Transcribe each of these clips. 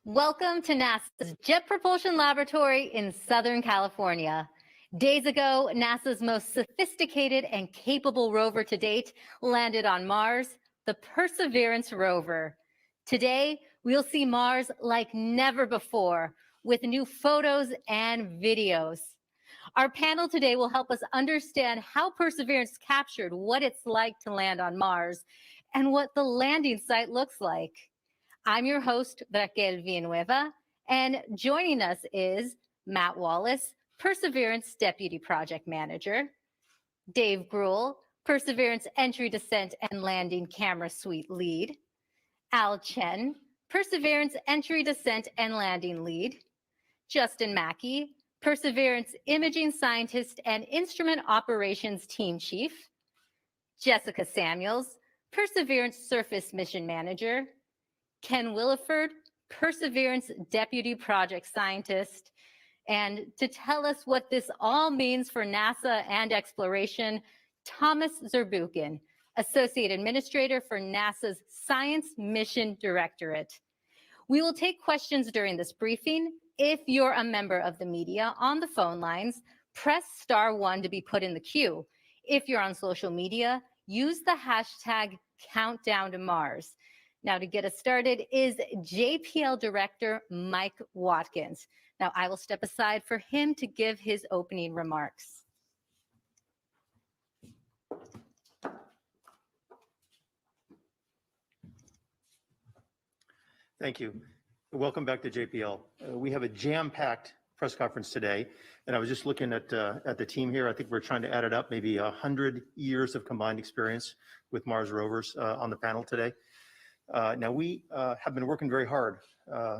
Welcome to NASA's Jet Propulsion Laboratory in Southern California. Days ago, NASA's most sophisticated and capable rover to date landed on Mars, the Perseverance Rover. Today, we'll see Mars like never before with new photos and videos. Our panel today will help us understand how Perseverance captured what it's like to land on Mars and what the landing site looks like. I'm your host, Raquel Villanueva, and joining us is Matt Wallace, Perseverance Deputy Project Manager, Dave Gruhl, Perseverance Entry, Descent, and Landing Camera Suite Lead, Al Chen, Perseverance Entry, Descent, and Landing Lead, Justin Mackey, Perseverance Imaging Scientist and Instrument Operations Team Chief, Jessica Samuels, Perseverance Surface Mission Manager, Ken Williford, Perseverance Deputy Project Scientist. And to tell us what this all means for NASA and exploration, Thomas Zurbuchen, Associate Administrator for NASA's Science Mission Directorate. We will take questions during this briefing. If you're a member of the media on the phone lines, press *1 to be put in the queue. If you're on social media, use the hashtag #CountdownToMars. Now, to get us started is JPL Director Mike Watkins. Now, I will step aside for him to give his opening remarks. Thank you. Welcome back to JPL. We have a jam-packed press conference today, and I was just looking at the team here. I think we're trying to add it up, maybe 100 years of combined experience with Mars rovers on the panel today. Now, we have been working very hard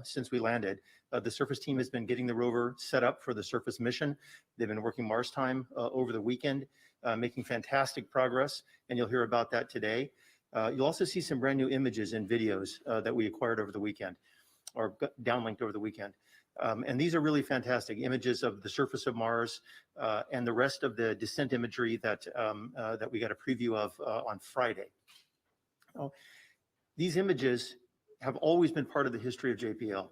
since we landed. The surface team has been getting the rover set up for the surface mission. They've been working Mars time over the weekend, making fantastic progress, and you'll hear about that today. You'll also see some brand new images and videos that we acquired over the weekend, or downlinked over the weekend. And these are really fantastic images of the surface of Mars and the rest of the descent imagery that we got a preview of on Friday. These images have always been part of the history of JPL.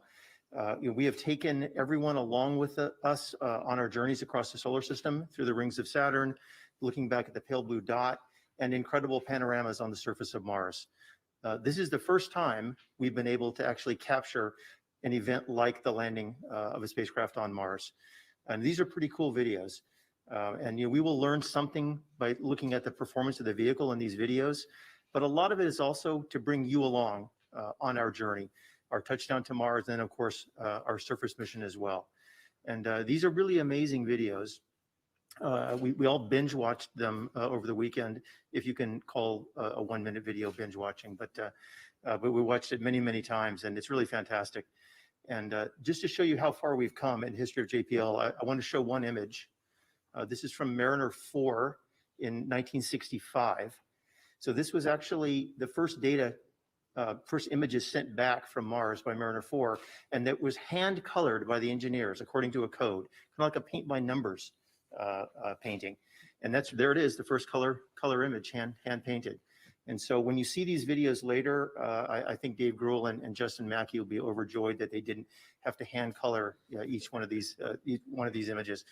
We have taken everyone along with us on our journeys across the solar system through the rings of Saturn, looking back at the pale blue dot, and incredible panoramas on the surface of Mars. This is the first time we've been able to actually capture an event like the landing of a spacecraft on Mars. And these are pretty cool videos. And we will learn something by looking at the performance of the vehicle in these videos. But a lot of it is also to bring you along on our journey, our touchdown to Mars, and of course, our surface mission as well. And these are really amazing videos. We all binge watched them over the weekend, if you can call a 1-minute video binge watching, but we watched it many, many times, and it's really fantastic. And just to show you how far we've come in the history of JPL, I want to show one image. This is from Mariner 4 in 1965. So this was actually the first first images sent back from Mars by Mariner 4, and that was hand colored by the engineers according to a code, kind of like a paint by numbers painting. And there it is, the first color image, hand painted. And so when you see these videos later, I think Dave Gruhl and Justin Mackey will be overjoyed that they didn't have to hand color each one of these images.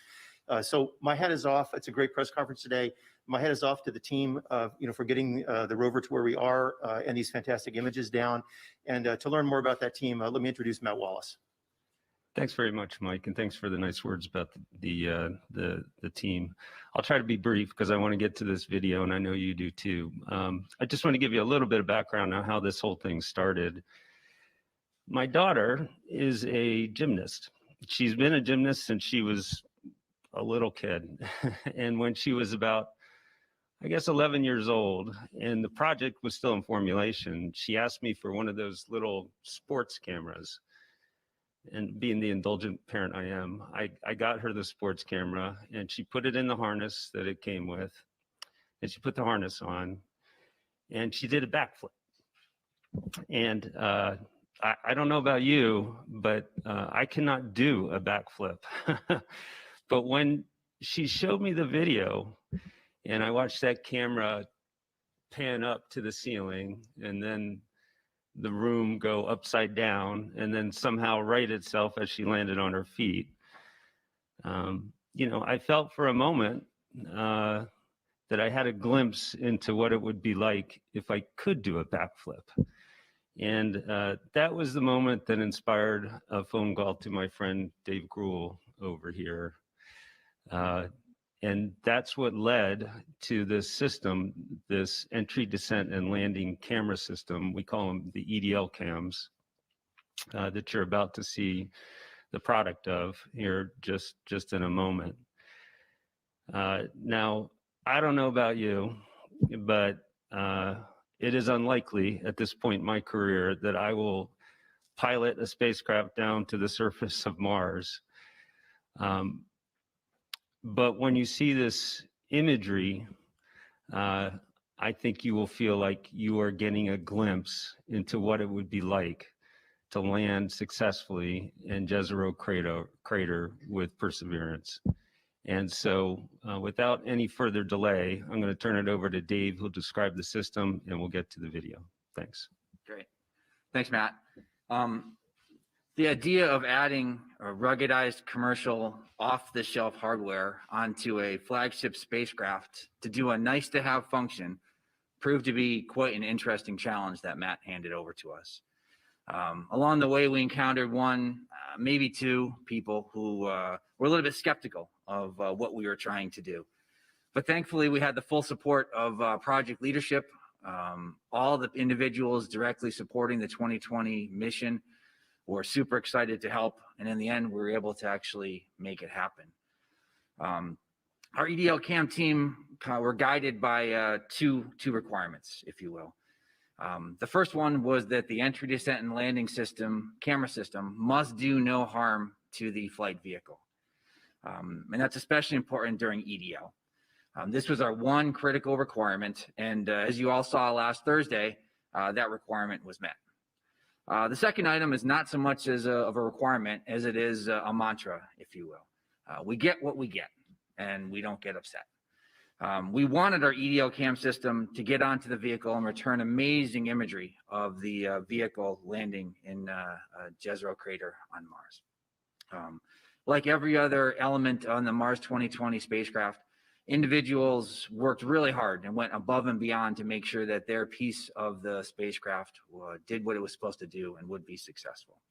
So my hat is off. It's a great press conference today. My hat is off to the team, for getting the rover to where we are and these fantastic images down. And to learn more about that team, let me introduce Matt Wallace. Thanks very much, Mike, and thanks for the nice words about the team. I'll try to be brief because I want to get to this video, and I know you do too. I just want to give you a little bit of background on how this whole thing started. My daughter is a gymnast. She's been a gymnast since she was a little kid, and when she was about, I guess, 11 years old, and the project was still in formulation, she asked me for one of those little sports cameras. And being the indulgent parent I am, I got her the sports camera, and she put it in the harness that it came with, and she put the harness on, and she did a backflip. And I don't know about you, but I cannot do a backflip. But when she showed me the video, and I watched that camera pan up to the ceiling, and then the room go upside down and then somehow right itself as she landed on her feet. You know, I felt for a moment that I had a glimpse into what it would be like if I could do a backflip. And that was the moment that inspired a phone call to my friend Dave Gruhl over here. And that's what led to this system, this entry, descent, and landing camera system. We call them the EDL cams that you're about to see the product of here just in a moment. Now, I don't know about you, but it is unlikely at this point in my career that I will pilot a spacecraft down to the surface of Mars. But when you see this imagery, I think you will feel like you are getting a glimpse into what it would be like to land successfully in Jezero crater with Perseverance. And so without any further delay, I'm going to turn it over to Dave, who'll describe the system, and we'll get to the video. Thanks. Great. Thanks, Matt. The idea of adding a ruggedized commercial off-the-shelf hardware onto a flagship spacecraft to do a nice-to-have function proved to be quite an interesting challenge that Matt handed over to us. Along the way, we encountered one, maybe two people who were a little bit skeptical of what we were trying to do. But thankfully, we had the full support of project leadership, all the individuals directly supporting the 2020 mission were super excited to help. And in the end, we were able to actually make it happen. Our EDL CAM team were guided by two requirements, if you will. The first one was that the entry, descent, and landing system, camera system, must do no harm to the flight vehicle. And that's especially important during EDL. This was our one critical requirement, and as you all saw last Thursday, that requirement was met. The second item is not so much of a requirement as it is a mantra, if you will. We get what we get, and we don't get upset. We wanted our EDL cam system to get onto the vehicle and return amazing imagery of the vehicle landing in Jezero crater on Mars. Like every other element on the Mars 2020 spacecraft, individuals worked really hard and went above and beyond to make sure that their piece of the spacecraft did what it was supposed to do and would be successful.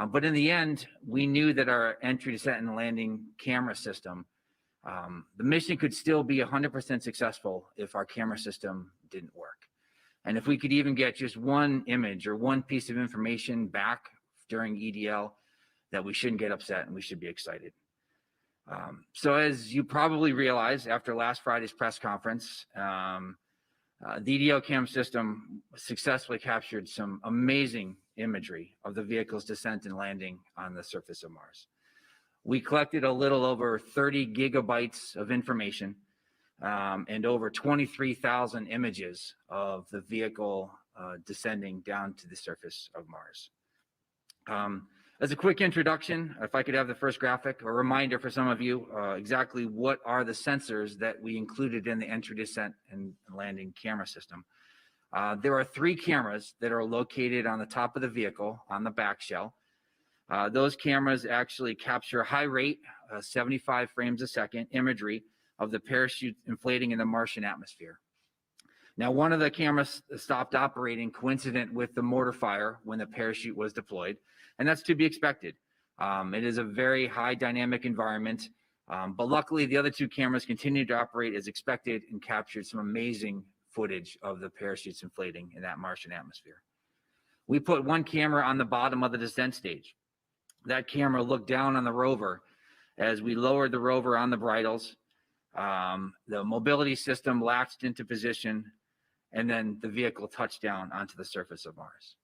But in the end, we knew that our entry, descent, and landing camera system, the mission could still be 100% successful if our camera system didn't work. And if we could even get just one image or one piece of information back during EDL, that we shouldn't get upset and we should be excited. So as you probably realize after last Friday's press conference, the EDL cam system successfully captured some amazing imagery of the vehicle's descent and landing on the surface of Mars. We collected a little over 30 gigabytes of information and over 23,000 images of the vehicle descending down to the surface of Mars. As a quick introduction, if I could have the first graphic, a reminder for some of you exactly what are the sensors that we included in the entry, descent, and landing camera system. There are 3 cameras that are located on the top of the vehicle on the back shell. Those cameras actually capture high rate, 75 frames a second imagery of the parachute inflating in the Martian atmosphere. Now, one of the cameras stopped operating coincident with the mortar fire when the parachute was deployed, and that's to be expected. It is a very high dynamic environment, but luckily the other 2 cameras continued to operate as expected and captured some amazing footage of the parachutes inflating in that Martian atmosphere. We put 1 camera on the bottom of the descent stage. That camera looked down on the rover as we lowered the rover on the bridles. The mobility system latched into position, and then the vehicle touched down onto the surface of Mars.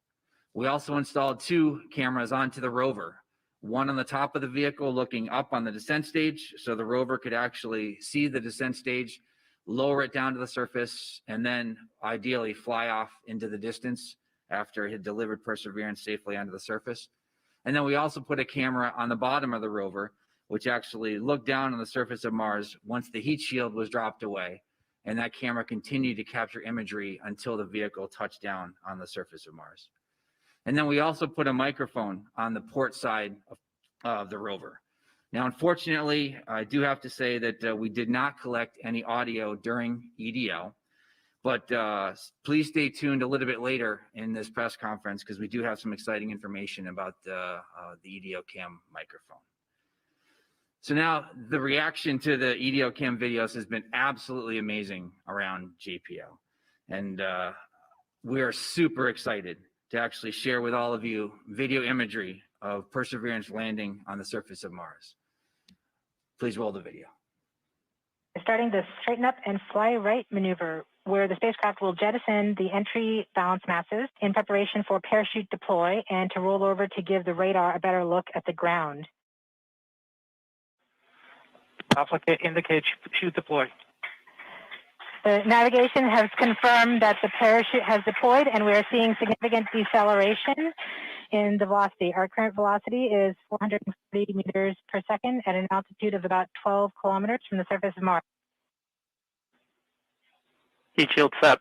We also installed 2 cameras onto the rover, one on the top of the vehicle looking up on the descent stage so the rover could actually see the descent stage, lower it down to the surface, and then ideally fly off into the distance after it had delivered Perseverance safely onto the surface. And then we also put a camera on the bottom of the rover, which actually looked down on the surface of Mars once the heat shield was dropped away and that camera continued to capture imagery until the vehicle touched down on the surface of Mars. And then we also put a microphone on the port side of the rover. Now, unfortunately, I do have to say that we did not collect any audio during EDL, but please stay tuned a little bit later in this press conference because we do have some exciting information about the EDL cam microphone. So now the reaction to the EDL cam videos has been absolutely amazing around JPL. And we are super excited to actually share with all of you video imagery of Perseverance landing on the surface of Mars. Please roll the video. Starting the straighten up and fly right maneuver, where the spacecraft will jettison the entry balance masses in preparation for parachute deploy and to roll over to give the radar a better look at the ground. Applicant indicate chute deploy. The navigation has confirmed that the parachute has deployed and we are seeing significant deceleration in the velocity. Our current velocity is 440 meters per second at an altitude of about 12 kilometers from the surface of Mars. Heat shield set.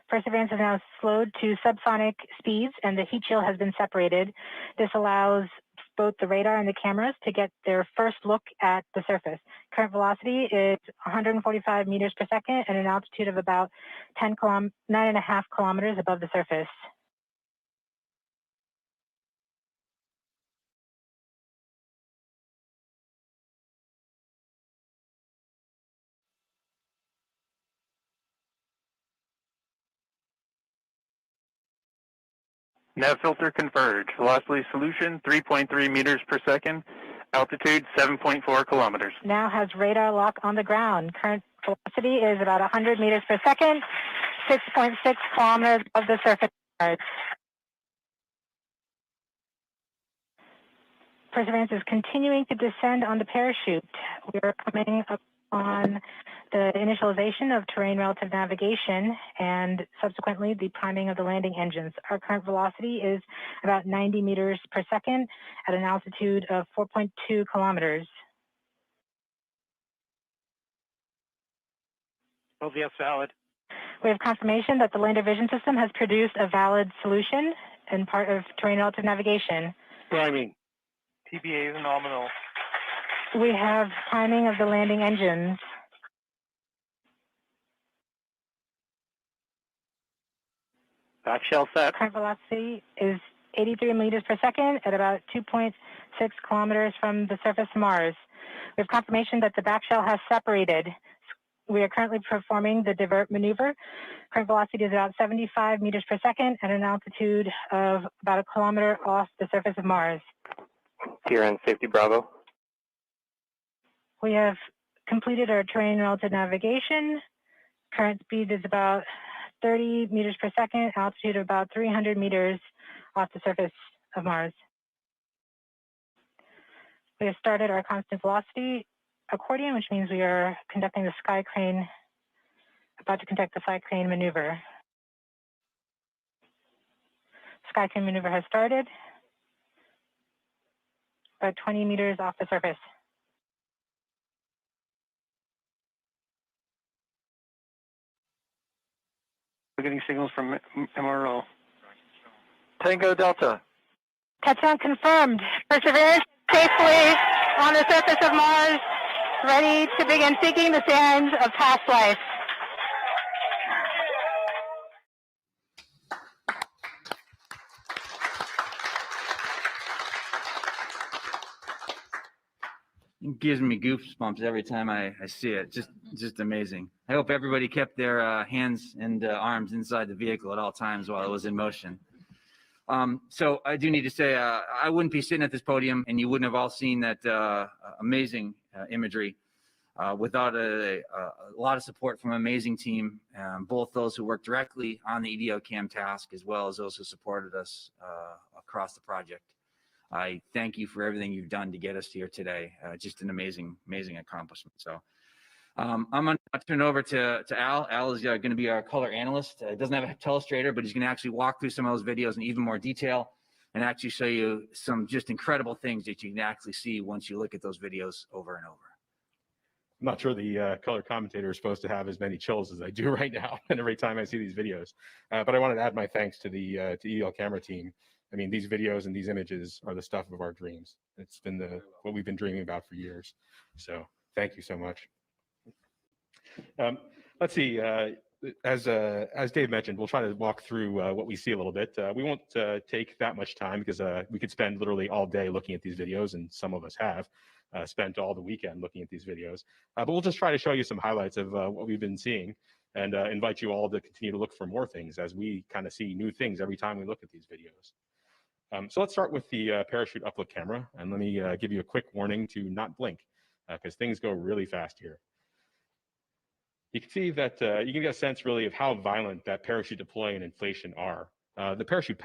Perseverance is now slowed to subsonic speeds and the heat shield has been separated. This allows both the radar and the cameras to get their first look at the surface. Current velocity is 145 meters per second at an altitude of about 9.5 kilometers above the surface. Nav filter converge. Velocity solution 3.3 meters per second. Altitude 7.4 kilometers. Now has radar lock on the ground. Current velocity is about 100 meters per second, 6.6 kilometers above the surface of Mars. Perseverance is continuing to descend on the parachute. We are coming up on the initialization of terrain relative navigation and subsequently the priming of the landing engines. Our current velocity is about 90 meters per second at an altitude of 4.2 kilometers. LVS valid. We have confirmation that the lander vision system has produced a valid solution and part of terrain relative navigation. Priming. TBA is nominal. We have priming of the landing engines. Back shell set. Current velocity is 83 meters per second at about 2.6 kilometers from the surface of Mars. We have confirmation that the back shell has separated. We are currently performing the divert maneuver. Current velocity is about 75 meters per second at an altitude of about a kilometer off the surface of Mars. Here in safety Bravo. We have completed our terrain relative navigation. Current speed is about 30 meters per second, altitude of about 300 meters off the surface of Mars. We have started our constant velocity accordion, which means we are conducting the sky crane, about to conduct the sky crane maneuver. Sky crane maneuver has started, about 20 meters off the surface. We're getting signals from MRO. Tango Delta. Touchdown confirmed. Perseverance safely on the surface of Mars, ready to begin seeking the sands of past life. It gives me goosebumps every time I see it. Just amazing. I hope everybody kept their hands and arms inside the vehicle at all times while it was in motion. So I do need to say, I wouldn't be sitting at this podium and you wouldn't have all seen that amazing imagery without a lot of support from an amazing team, both those who worked directly on the EDO cam task as well as those who supported us across the project. I thank you for everything you've done to get us here today. Just an amazing, amazing accomplishment. So I'm going to turn it over to Al. Al is going to be our color analyst. Doesn't have a telestrator, but he's going to actually walk through some of those videos in even more detail and actually show you some just incredible things that you can actually see once you look at those videos over and over. I'm not sure the color commentator is supposed to have as many chills as I do right now, and every time I see these videos. But I wanted to add my thanks to the EL camera team. I mean, these videos and these images are the stuff of our dreams. It's been what we've been dreaming about for years. So thank you so much. Let's see. As Dave mentioned, we'll try to walk through what we see a little bit. We won't take that much time because we could spend literally all day looking at these videos, and some of us have spent all the weekend looking at these videos. But we'll just try to show you some highlights of what we've been seeing, and invite you all to continue to look for more things as we kind of see new things every time we look at these videos. So let's start with the parachute upload camera, and let me give you a quick warning to not blink because things go really fast here. You can see that you can get a sense really of how violent that parachute deploy and inflation are. The parachute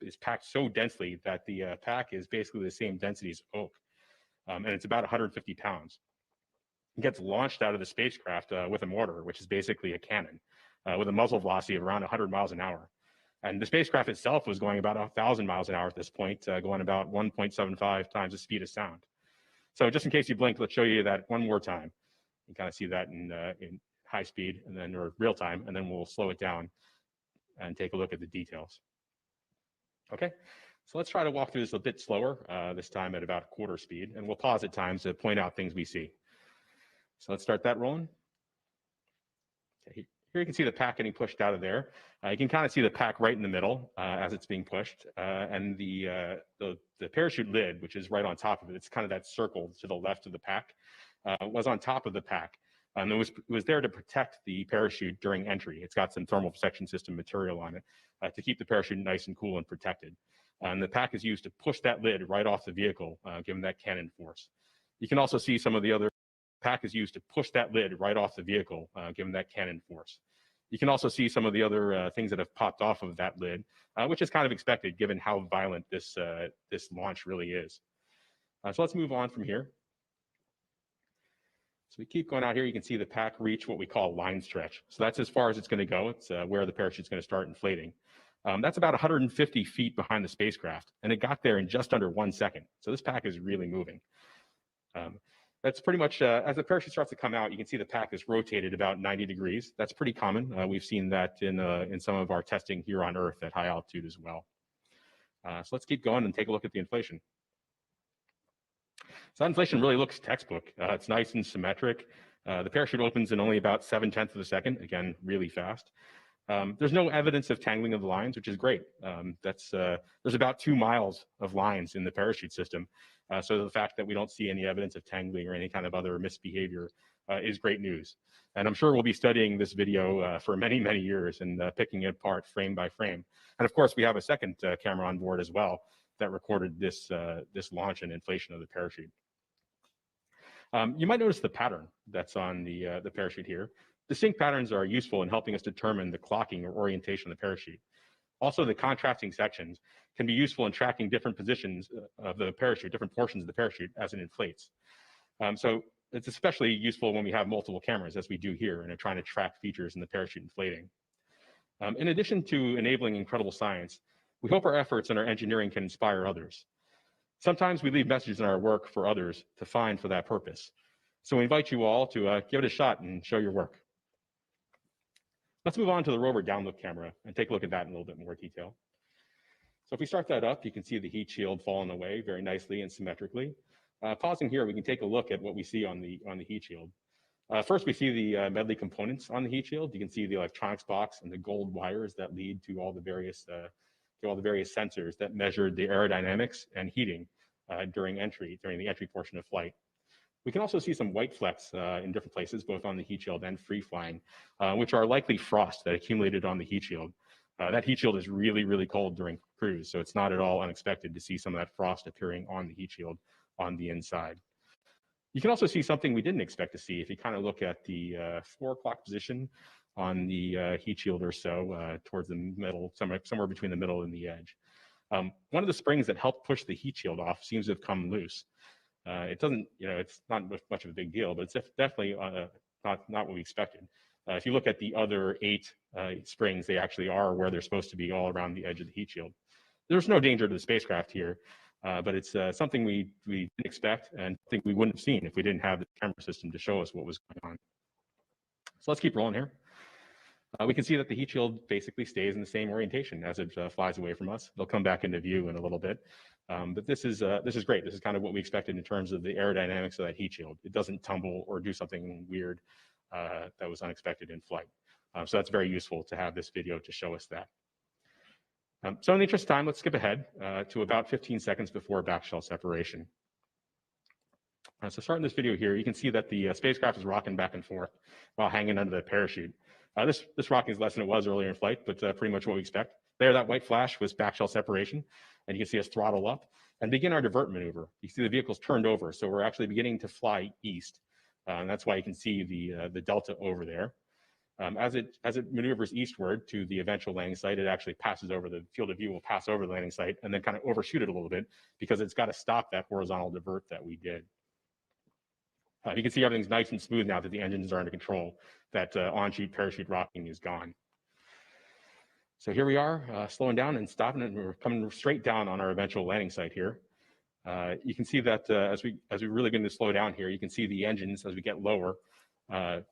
is packed so densely that the pack is basically the same density as oak, and it's about 150 pounds. It gets launched out of the spacecraft with a mortar, which is basically a cannon, with a muzzle velocity of around 100 miles an hour. And the spacecraft itself was going about 1,000 miles an hour at this point, going about 1.75 times the speed of sound. So just in case you blink, let's show you that one more time. You kind of see that in high speed and then or real time, and then we'll slow it down and take a look at the details. Okay, so let's try to walk through this a bit slower, this time at about quarter speed, and we'll pause at times to point out things we see. So let's start that rolling. Okay, here you can see the pack getting pushed out of there. You can kind of see the pack right in the middle as it's being pushed, and the parachute lid, which is right on top of it, it's kind of that circle to the left of the pack, was on top of the pack. And it was there to protect the parachute during entry. It's got some thermal protection system material on it to keep the parachute nice and cool and protected. And the pack is used to push that lid right off the vehicle, given that cannon force. You can also see some of the other pack is used to push that lid right off the vehicle, given that cannon force. You can also see some of the other things that have popped off of that lid, which is kind of expected given how violent this launch really is. So let's move on from here. So we keep going out here. You can see the pack reach what we call line stretch. So that's as far as it's going to go. It's where the parachute's going to start inflating. That's about 150 feet behind the spacecraft, and it got there in just under 1 second. So this pack is really moving. That's pretty much, as the parachute starts to come out, you can see the pack is rotated about 90 degrees. That's pretty common. We've seen that in some of our testing here on Earth at high altitude as well. So let's keep going and take a look at the inflation. So that inflation really looks textbook. It's nice and symmetric. The parachute opens in only about 7/10 of a second, again, really fast. There's no evidence of tangling of the lines, which is great. There's about 2 miles of lines in the parachute system. So the fact that we don't see any evidence of tangling or any kind of other misbehavior is great news. And I'm sure we'll be studying this video for many, many years and picking it apart frame by frame. And of course, we have a second camera on board as well that recorded this launch and inflation of the parachute. You might notice the pattern that's on the parachute here. Distinct patterns are useful in helping us determine the clocking or orientation of the parachute. Also, the contrasting sections can be useful in tracking different positions of the parachute, different portions of the parachute as it inflates. So it's especially useful when we have multiple cameras, as we do here, and are trying to track features in the parachute inflating. In addition to enabling incredible science, we hope our efforts and our engineering can inspire others. Sometimes we leave messages in our work for others to find for that purpose. So we invite you all to give it a shot and show your work. Let's move on to the rover download camera and take a look at that in a little bit more detail. So if we start that up, you can see the heat shield falling away very nicely and symmetrically. Pausing here, we can take a look at what we see on the heat shield. First, we see the medley components on the heat shield. You can see the electronics box and the gold wires that lead to all the various sensors that measure the aerodynamics and heating during the entry portion of flight. We can also see some white flecks in different places, both on the heat shield and free flying, which are likely frost that accumulated on the heat shield. That heat shield is really, really cold during cruise, so it's not at all unexpected to see some of that frost appearing on the heat shield on the inside. You can also see something we didn't expect to see if you kind of look at the 4 o'clock position on the heat shield or so, towards the middle, somewhere between the middle and the edge. One of the springs that helped push the heat shield off seems to have come loose. It doesn't, it's not much of a big deal, but it's definitely not what we expected. If you look at the other 8 springs, they actually are where they're supposed to be all around the edge of the heat shield. there's no danger to the spacecraft here, but it's something we didn't expect and think we wouldn't have seen if we didn't have the camera system to show us what was going on. So let's keep rolling here. We can see that the heat shield basically stays in the same orientation as it flies away from us. They'll come back into view in a little bit. But this is great. This is kind of what we expected in terms of the aerodynamics of that heat shield. It doesn't tumble or do something weird that was unexpected in flight. So that's very useful to have this video to show us that. So in the interest of time, let's skip ahead to about 15 seconds before backshell separation. So starting this video here, you can see that the spacecraft is rocking back and forth while hanging under the parachute. This rocking is less than it was earlier in flight, but pretty much what we expect. There, that white flash was backshell separation, and you can see us throttle up and begin our divert maneuver. You see the vehicle's turned over, so we're actually beginning to fly east. And that's why you can see the delta over there. As it maneuvers eastward to the eventual landing site, it actually passes over the field of view, will pass over the landing site and then kind of overshoot it a little bit because it's got to stop that horizontal divert that we did. You can see everything's nice and smooth now that the engines are under control, that on-sheet parachute rocking is gone. So here we are, slowing down and stopping it, and we're coming straight down on our eventual landing site here. You can see that as we really begin to slow down here, you can see the engines as we get lower,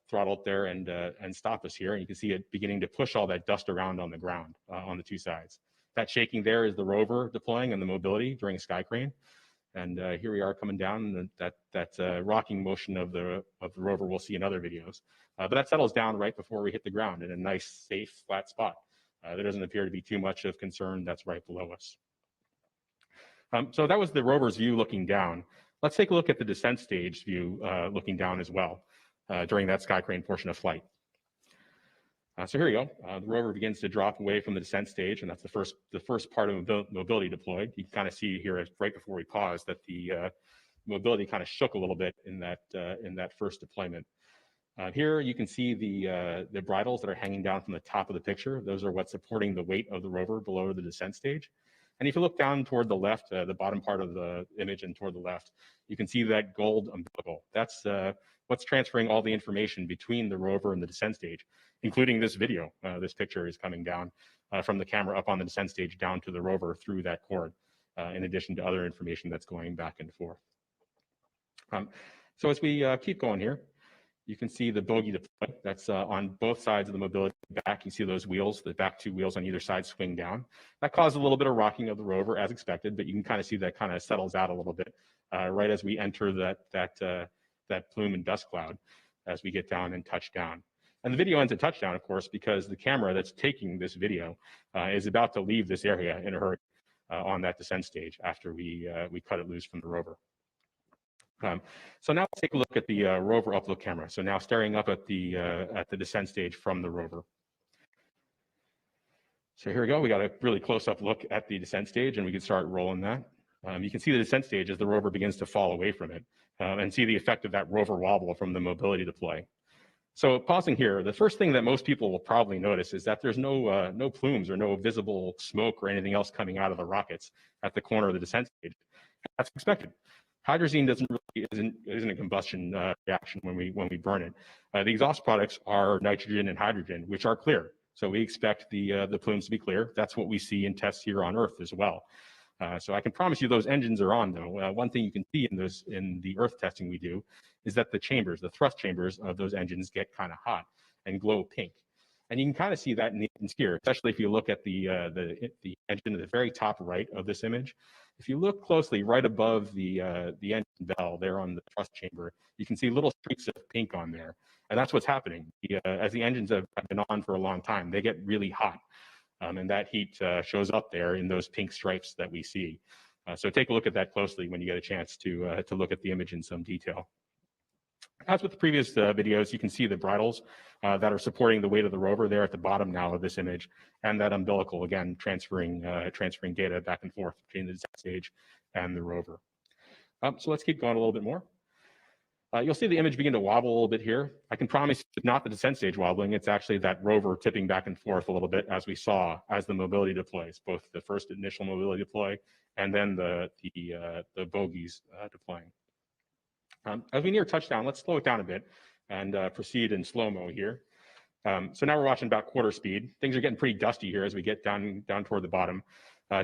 throttle up there and stop us here. And you can see it beginning to push all that dust around on the ground on the two sides. That shaking there is the rover deploying and the mobility during sky crane. And here we are coming down, and that rocking motion of the rover we'll see in other videos. But that settles down right before we hit the ground in a nice, safe, flat spot. There doesn't appear to be too much of concern that's right below us. So that was the rover's view looking down. Let's take a look at the descent stage view looking down as well during that sky crane portion of flight. So here we go. The rover begins to drop away from the descent stage, and that's the first part of mobility deployed. You can kind of see here right before we pause that the mobility kind of shook a little bit in that first deployment. Here you can see the bridles that are hanging down from the top of the picture. Those are what's supporting the weight of the rover below the descent stage. And if you look down toward the left, the bottom part of the image and toward the left, you can see that gold umbilical. That's what's transferring all the information between the rover and the descent stage, including this video. This picture is coming down from the camera up on the descent stage down to the rover through that cord, in addition to other information that's going back and forth. So as we keep going here, you can see the bogie deploy. That's on both sides of the mobility back. You see those wheels, the back two wheels on either side swing down. That caused a little bit of rocking of the rover as expected, but you can kind of see that kind of settles out a little bit right as we enter that plume and dust cloud as we get down and touch down. And the video ends at touchdown, of course, because the camera that's taking this video is about to leave this area in a hurry on that descent stage after we cut it loose from the rover. So now let's take a look at the rover upload camera. So now staring up at the descent stage from the rover. So here we go. We got a really close-up look at the descent stage, and we can start rolling that. You can see the descent stage as the rover begins to fall away from it, and see the effect of that rover wobble from the mobility deploy. So pausing here, the first thing that most people will probably notice is that there's no plumes or no visible smoke or anything else coming out of the rockets at the corner of the descent stage. That's expected. Hydrazine isn't a combustion reaction when we burn it. The exhaust products are nitrogen and hydrogen, which are clear. So we expect the plumes to be clear. That's what we see in tests here on Earth as well. So I can promise you those engines are on though. One thing you can see in the Earth testing we do is that the thrust chambers of those engines get kind of hot and glow pink. And you can kind of see that in the engines here, especially if you look at the engine at the very top right of this image. If you look closely right above the engine bell there on the thrust chamber, you can see little streaks of pink on there. And that's what's happening. As the engines have been on for a long time, they get really hot. And that heat shows up there in those pink stripes that we see. So take a look at that closely when you get a chance to look at the image in some detail. As with the previous videos, you can see the bridles that are supporting the weight of the rover there at the bottom now of this image, and that umbilical, again, transferring data back and forth between the descent stage and the rover. So let's keep going a little bit more. You'll see the image begin to wobble a little bit here. I can promise it's not the descent stage wobbling, it's actually that rover tipping back and forth a little bit as we saw as the mobility deploys, both the first initial mobility deploy and then the bogies deploying. As we near touchdown, let's slow it down a bit and proceed in slow-mo here. So now we're watching about quarter speed. Things are getting pretty dusty here as we get down toward the bottom.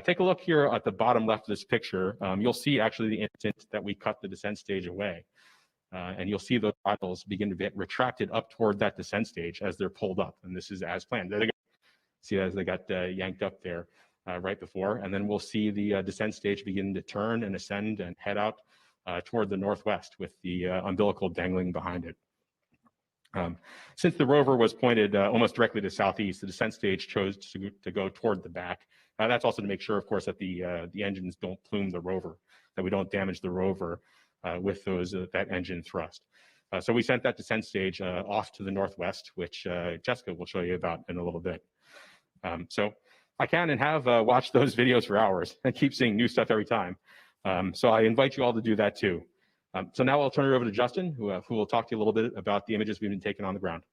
Take a look here at the bottom left of this picture. You'll see actually the instant that we cut the descent stage away. And you'll see those bottles begin to get retracted up toward that descent stage as they're pulled up. And this is as planned. See as they got yanked up there right before. And then we'll see the descent stage begin to turn and ascend and head out toward the northwest with the umbilical dangling behind it. Since the rover was pointed almost directly to southeast, the descent stage chose to go toward the back. That's also to make sure, of course, that the engines don't plume the rover, that we don't damage the rover with that engine thrust. So we sent that descent stage off to the northwest, which Jessica will show you about in a little bit. So I can and have watched those videos for hours and keep seeing new stuff every time. So I invite you all to do that too. So now I'll turn it over to Justin, who will talk to you a little bit about the images we've been taking on the ground.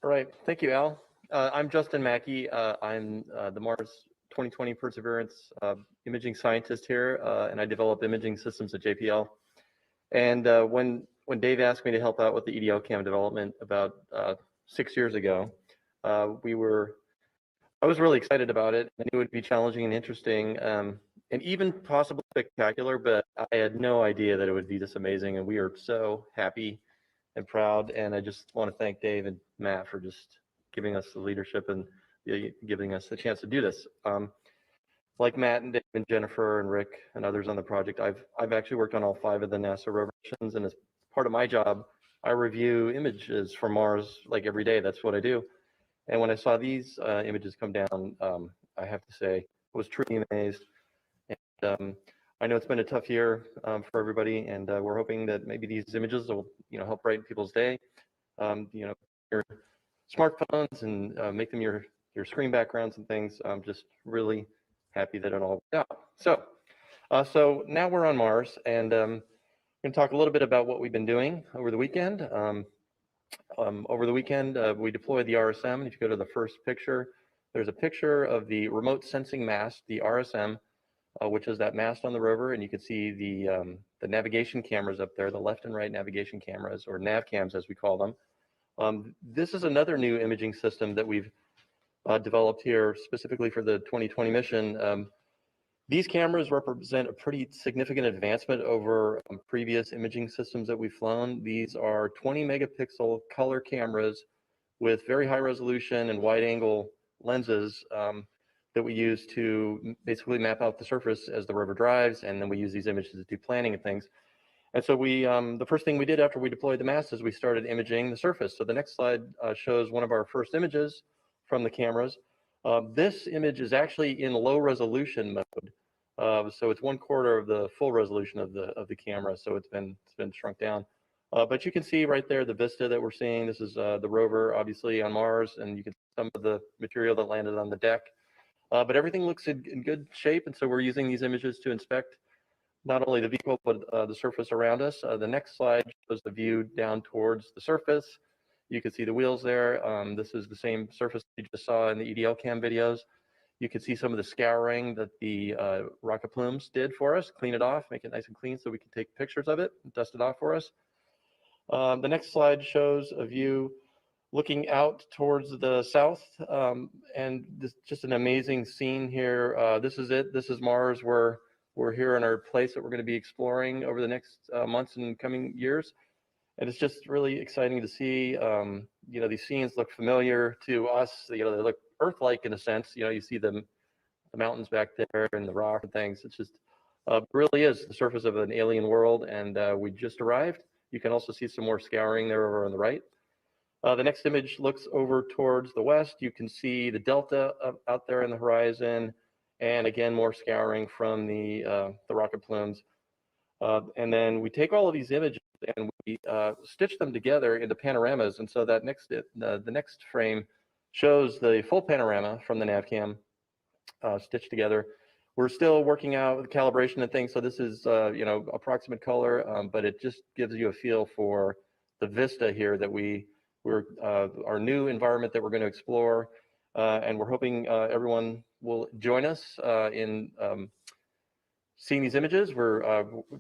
All right, thank you, Al. I'm Justin Mackey. I'm the Mars 2020 Perseverance imaging scientist here, and I develop imaging systems at JPL. And when Dave asked me to help out with the EDL cam development about 6 years ago, I was really excited about it. I knew it would be challenging and interesting, and even possibly spectacular, but I had no idea that it would be this amazing. And we are so happy and proud. And I just want to thank Dave and Matt for just giving us the leadership and giving us the chance to do this. Like Matt and Dave and Jennifer and Rick and others on the project, I've actually worked on all 5 of the NASA rover missions, and as part of my job, I review images from Mars like every day. That's what I do. And when I saw these images come down, I have to say, I was truly amazed. And I know it's been a tough year for everybody, and we're hoping that maybe these images will, help brighten people's day. Your smartphones and make them your screen backgrounds and things. I'm just really happy that it all worked out. So now we're on Mars, and I'm going to talk a little bit about what we've been doing over the weekend. Over the weekend, we deployed the RSM. And if you go to the first picture, there's a picture of the remote sensing mast, the RSM, which is that mast on the rover, and you can see the navigation cameras up there, the left and right navigation cameras, or nav cams as we call them. This is another new imaging system that we've developed here specifically for the 2020 mission. These cameras represent a pretty significant advancement over previous imaging systems that we've flown. These are 20 megapixel color cameras with very high resolution and wide angle lenses that we use to basically map out the surface as the rover drives, and then we use these images to do planning and things. And so the first thing we did after we deployed the mast is we started imaging the surface. So the next slide shows one of our first images from the cameras. This image is actually in low resolution mode. So it's 1/4 of the full resolution of the camera. So it's been shrunk down. But you can see right there the vista that we're seeing. This is the rover, obviously, on Mars, and you can see some of the material that landed on the deck. But everything looks in good shape, and so we're using these images to inspect not only the vehicle, but the surface around us. The next slide shows the view down towards the surface. You can see the wheels there. This is the same surface you just saw in the EDL cam videos. You can see some of the scouring that the rocket plumes did for us, clean it off, make it nice and clean so we can take pictures of it, dust it off for us. The next slide shows a view looking out towards the south, and this just an amazing scene here. This is it. This is Mars. We're here in our place that we're going to be exploring over the next months and coming years, and it's just really exciting to see. These scenes look familiar to us. They look Earth-like in a sense. You see the mountains back there and the rock and things. It's just really is the surface of an alien world, and we just arrived. You can also see some more scouring there over on the right. The next image looks over towards the west. You can see the delta out there in the horizon, and again, more scouring from the rocket plumes. And then we take all of these images and we stitch them together into panoramas. And so that the next frame shows the full panorama from the NavCam stitched together. We're still working out the calibration and things. So this is approximate color, but it just gives you a feel for the vista here that our new environment that we're going to explore, and we're hoping everyone will join us in seeing these images.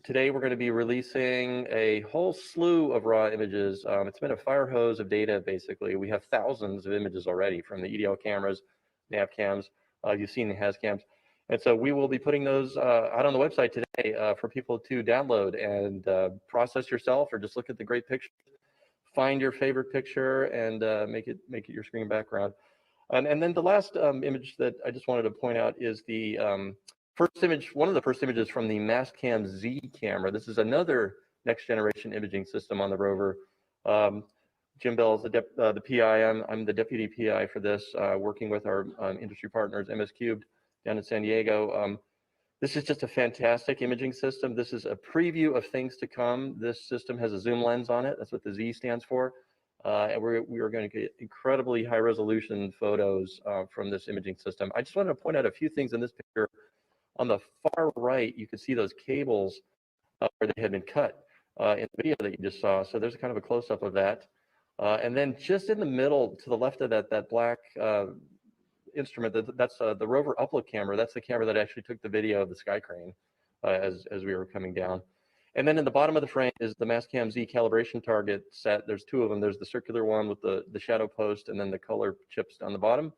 Today we're going to be releasing a whole slew of raw images. It's been a fire hose of data, basically. We have thousands of images already from the EDL cameras, nav cams. You've seen the HazCams. And so we will be putting those out on the website today for people to download and process yourself, or just look at the great pictures, find your favorite picture, and make it your screen background. And then the last image that I just wanted to point out is the first image, one of the first images from the Mastcam Z camera. This is another next generation imaging system on the rover. Jim Bell is the PI. I'm the deputy PI for this, working with our industry partners, MS Cubed, down in San Diego. This is just a fantastic imaging system. This is a preview of things to come. This system has a zoom lens on it. That's what the Z stands for. And we are going to get incredibly high resolution photos from this imaging system. I just wanted to point out a few things in this picture. On the far right, you can see those cables where they had been cut in the video that you just saw. So there's kind of a close-up of that. And then just in the middle, to the left of that black instrument, that's the rover upload camera. That's the camera that actually took the video of the sky crane as we were coming down. And then in the bottom of the frame is the Mastcam Z calibration target set. There's two of them. There's the circular one with the shadow post, and then the color chips on the bottom.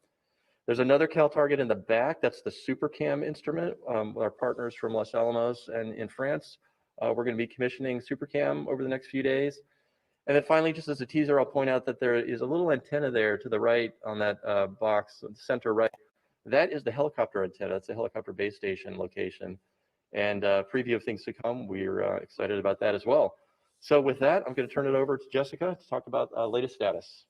There's another cal target in the back. That's the SuperCam instrument with our partners from Los Alamos and in France. We're going to be commissioning SuperCam over the next few days. And then finally, just as a teaser, I'll point out that there is a little antenna there to the right on that box, the center right. That is the helicopter antenna. It's a helicopter base station location. And preview of things to come. We're excited about that as well. So with that, I'm going to turn it over to Jessica to talk about latest status.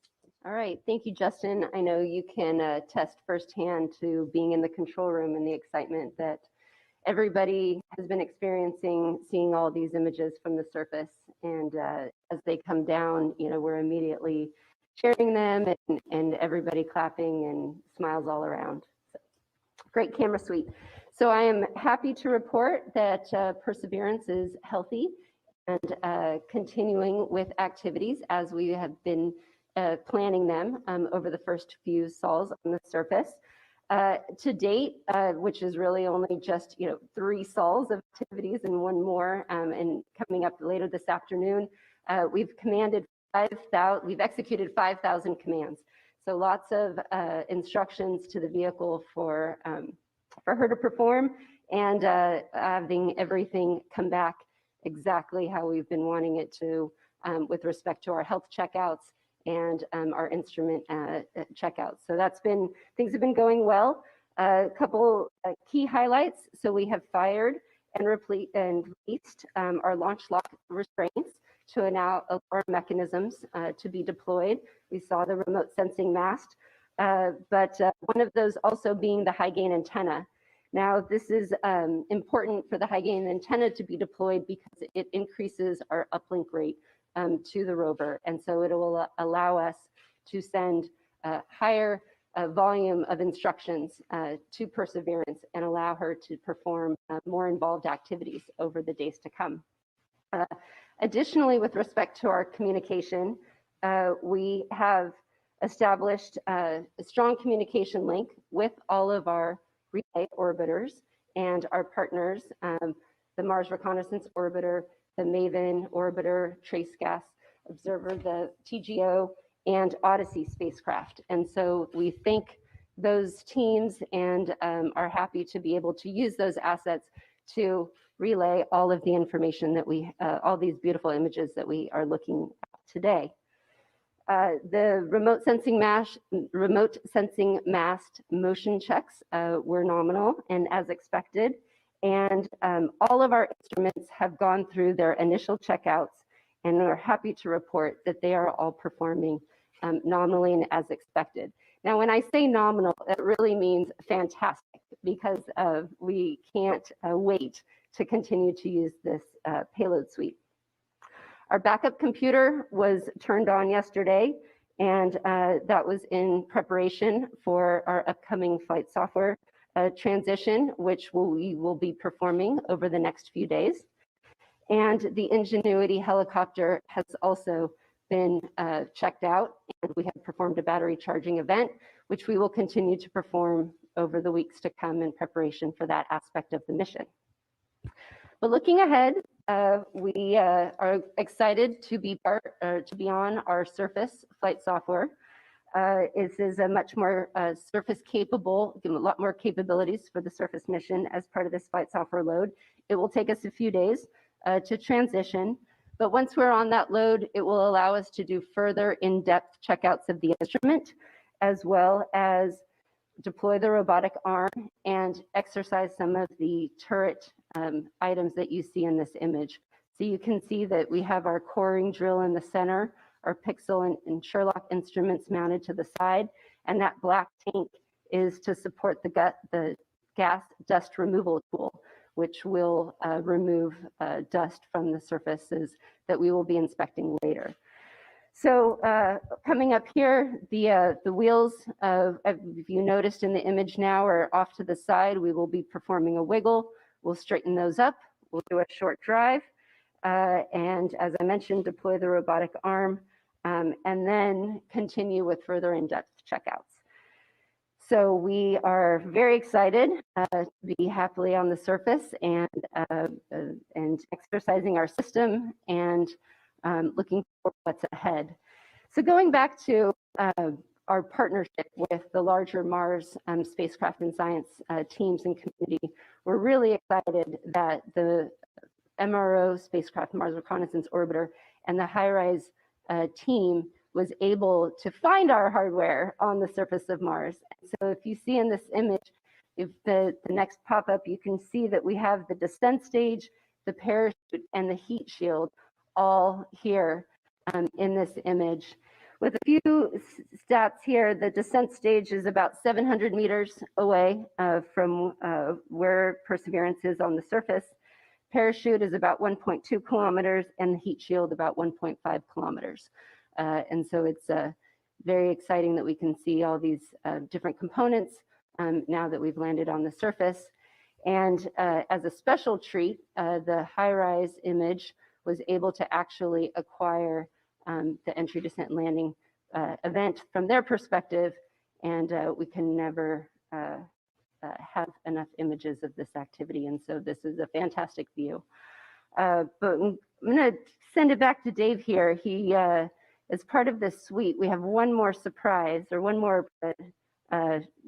All right, thank you, Justin. I know you can attest firsthand to being in the control room and the excitement that everybody has been experiencing, seeing all these images from the surface. And as they come down, you know, we're immediately sharing them, and everybody clapping and smiles all around. So, great camera suite. So I am happy to report that Perseverance is healthy and continuing with activities as we have been planning them over the first few sols on the surface. To date, which is really only just 3 sols of activities and one more, and coming up later this afternoon, we've executed 5,000 commands. So lots of instructions to the vehicle for her to perform, and having everything come back exactly how we've been wanting it to, with respect to our health checkouts and our instrument checkouts. So things have been going well. A couple key highlights. So we have fired and released our launch lock restraints to allow our mechanisms to be deployed. We saw the remote sensing mast, but one of those also being the high gain antenna. Now, this is important for the high gain antenna to be deployed because it increases our uplink rate to the rover. And so it will allow us to send a higher volume of instructions to Perseverance and allow her to perform more involved activities over the days to come. Additionally, with respect to our communication, we have established a strong communication link with all of our relay orbiters and our partners, the Mars Reconnaissance Orbiter, the MAVEN Orbiter, Trace Gas Observer, the TGO, and Odyssey spacecraft. And so we thank those teams and are happy to be able to use those assets to relay all of the information that all these beautiful images that we are looking at today. The remote sensing mast motion checks were nominal and as expected. And all of our instruments have gone through their initial checkouts, and we're happy to report that they are all performing nominally and as expected. Now, when I say nominal, it really means fantastic, because we can't wait to continue to use this payload suite. Our backup computer was turned on yesterday, and that was in preparation for our upcoming flight software transition, which we will be performing over the next few days. And the Ingenuity helicopter has also been checked out, and we have performed a battery charging event, which we will continue to perform over the weeks to come in preparation for that aspect of the mission. But looking ahead, we are excited to be on our surface flight software. This is a much more surface capable, a lot more capabilities for the surface mission as part of this flight software load. It will take us a few days to transition, but once we're on that load, it will allow us to do further in-depth checkouts of the instrument, as well as deploy the robotic arm and exercise some of the turret items that you see in this image. So you can see that we have our coring drill in the center, our Pixel and Sherlock instruments mounted to the side, and that black tank is to support the gas dust removal tool, which will remove dust from the surfaces that we will be inspecting later. So coming up here, the wheels, if you noticed in the image now, are off to the side. We will be performing a wiggle. We'll straighten those up. We'll do a short drive. And as I mentioned, deploy the robotic arm, and then continue with further in-depth checkouts. So we are very excited to be happily on the surface and exercising our system and looking for what's ahead. So going back to our partnership with the larger Mars spacecraft and science teams and community, we're really excited that the MRO spacecraft, Mars Reconnaissance Orbiter, and the HiRISE team was able to find our hardware on the surface of Mars. So if you see in this image, if the next pop-up, you can see that we have the descent stage, the parachute, and the heat shield all here in this image. With a few stats here, the descent stage is about 700 meters away from where Perseverance is on the surface. Parachute is about 1.2 kilometers, and the heat shield about 1.5 kilometers. And so it's very exciting that we can see all these different components now that we've landed on the surface. And as a special treat, the HiRISE image was able to actually acquire the entry, descent, and landing event from their perspective, and we can never have enough images of this activity, and so this is a fantastic view. But I'm going to send it back to Dave here. He, as part of this suite, we have one more surprise, or one more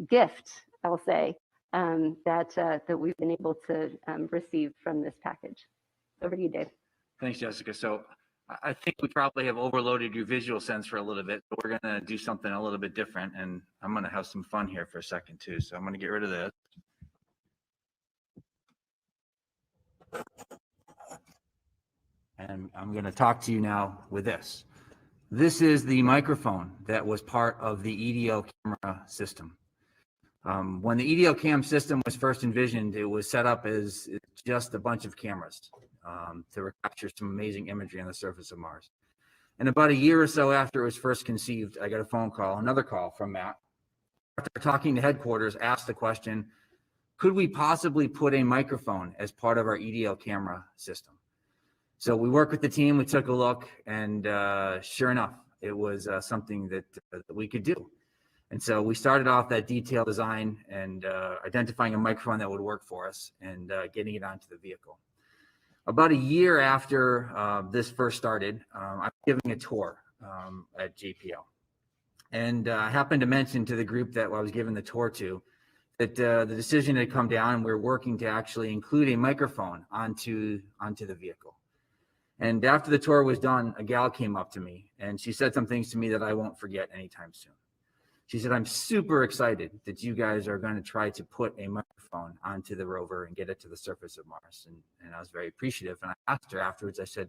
gift, I'll say, that we've been able to receive from this package. Over to you, Dave. Thanks, Jessica. So I think we probably have overloaded your visual sense for a little bit, but we're going to do something a little bit different, and I'm going to have some fun here for a second too. So I'm going to get rid of this. And I'm going to talk to you now with this. This is the microphone that was part of the EDO camera system. When the EDO cam system was first envisioned, it was set up as just a bunch of cameras to capture some amazing imagery on the surface of Mars. And about a year or so after it was first conceived, I got a phone call, another call from Matt. After talking to headquarters, asked the question, could we possibly put a microphone as part of our EDO camera system? So we worked with the team, we took a look, and sure enough, it was something that we could do. And so we started off that detailed design and identifying a microphone that would work for us and getting it onto the vehicle. About a year after this first started, I'm giving a tour at JPL. And I happened to mention to the group that I was giving the tour to that the decision had come down and we're working to actually include a microphone onto the vehicle. And after the tour was done, a gal came up to me and she said some things to me that I won't forget anytime soon. She said, I'm super excited that you guys are going to try to put a microphone onto the rover and get it to the surface of Mars. And I was very appreciative. And I asked her afterwards, I said,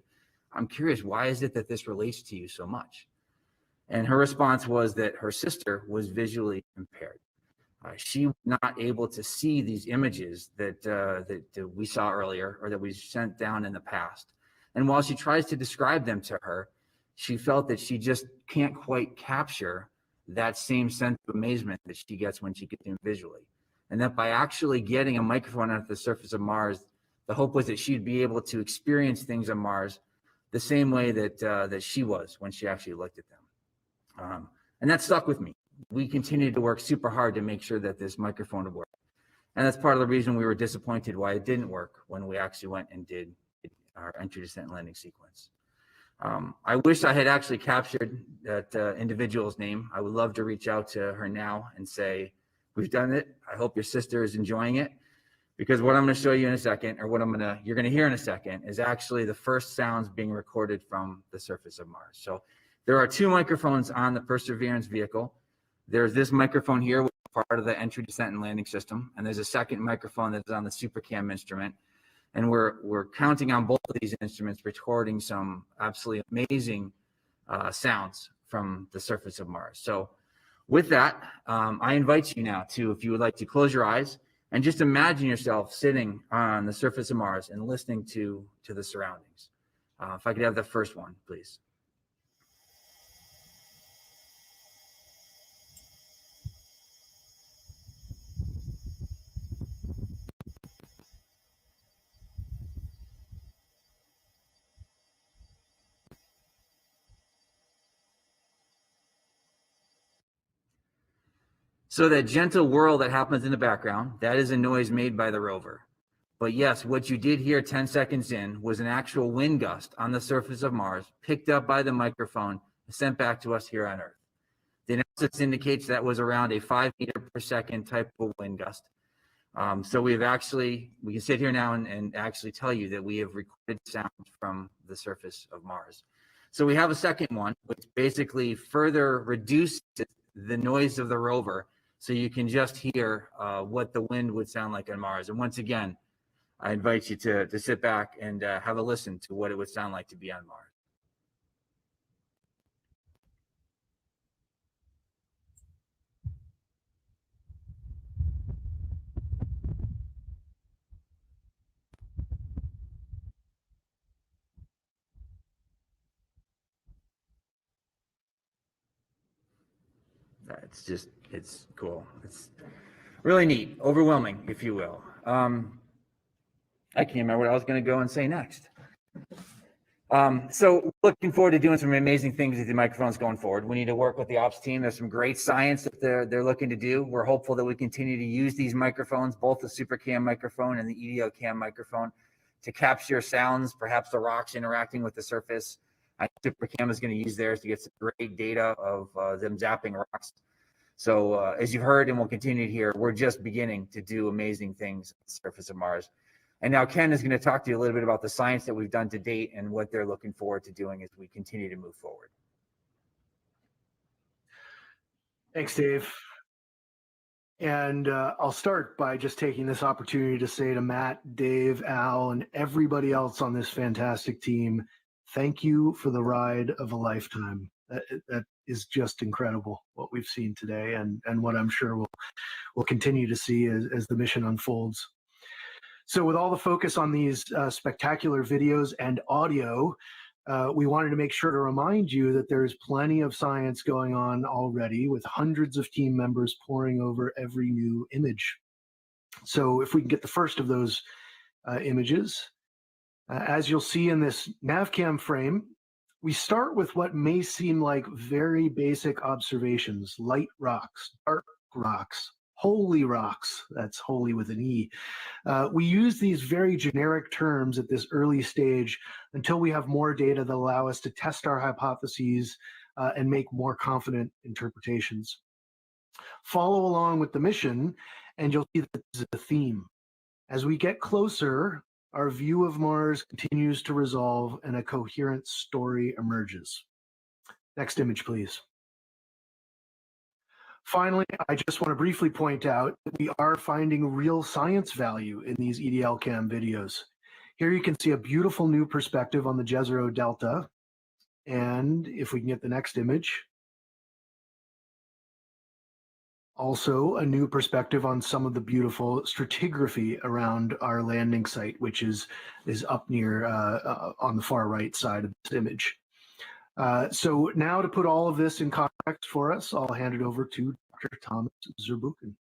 I'm curious, why is it that this relates to you so much? And her response was that her sister was visually impaired. She was not able to see these images that we saw earlier or that we sent down in the past. And while she tries to describe them to her, she felt that she just can't quite capture that same sense of amazement that she gets when she gets them visually. And that by actually getting a microphone onto the surface of Mars, the hope was that she'd be able to experience things on Mars the same way that she was when she actually looked at them. And that stuck with me. We continued to work super hard to make sure that this microphone would work. And that's part of the reason we were disappointed why it didn't work when we actually went and did our entry, descent, and landing sequence. I wish I had actually captured that individual's name. I would love to reach out to her now and say, we've done it. I hope your sister is enjoying it. Because what I'm going to show you in a second, or what you're going to hear in a second, is actually the first sounds being recorded from the surface of Mars. So there are 2 microphones on the Perseverance vehicle. There's this microphone here, which is part of the entry, descent, and landing system. And there's a second microphone that's on the SuperCam instrument. And we're counting on both of these instruments, recording some absolutely amazing sounds from the surface of Mars. So with that, I invite you now to, if you would like to close your eyes and just imagine yourself sitting on the surface of Mars and listening to the surroundings. If I could have the first one, please. So that gentle whirl that happens in the background, that is a noise made by the rover. But yes, what you did hear 10 seconds in was an actual wind gust on the surface of Mars, picked up by the microphone and sent back to us here on Earth. The analysis indicates that was around a 5 meter per second type of wind gust. So we can sit here now and actually tell you that we have recorded sound from the surface of Mars. So we have a second one, which basically further reduces the noise of the rover, so you can just hear what the wind would sound like on Mars. And once again, I invite you to sit back and have a listen to what it would sound like to be on Mars. It's cool. It's really neat, overwhelming, if you will. I can't remember what I was going to go and say next. So looking forward to doing some amazing things with the microphones going forward. We need to work with the ops team. There's some great science that they're looking to do. We're hopeful that we continue to use these microphones, both the SuperCam microphone and the EDLCam microphone, to capture sounds, perhaps the rocks interacting with the surface. SuperCam is going to use theirs to get some great data of them zapping rocks. So as you've heard and will continue to hear, we're just beginning to do amazing things on the surface of Mars. And now Ken is going to talk to you a little bit about the science that we've done to date and what they're looking forward to doing as we continue to move forward. Thanks, Dave. And I'll start by just taking this opportunity to say to Matt, Dave, Al, and everybody else on this fantastic team, thank you for the ride of a lifetime. That is just incredible, what we've seen today, and what I'm sure we'll continue to see as the mission unfolds. So with all the focus on these spectacular videos and audio, we wanted to make sure to remind you that there's plenty of science going on already, with hundreds of team members poring over every new image. So if we can get the first of those images, as you'll see in this NavCam frame, we start with what may seem like very basic observations: light rocks, dark rocks, holy rocks. That's holy with an E. We use these very generic terms at this early stage until we have more data that allow us to test our hypotheses and make more confident interpretations. Follow along with the mission, and you'll see that this is a theme. As we get closer, our view of Mars continues to resolve and a coherent story emerges. Next image, please. Finally, I just want to briefly point out that we are finding real science value in these EDLCam videos. Here you can see a beautiful new perspective on the Jezero Delta. And if we can get the next image, also a new perspective on some of the beautiful stratigraphy around our landing site, which is up near on the far right side of this image. So now to put all of this in context for us, I'll hand it over to Dr. Thomas Zurbuchen.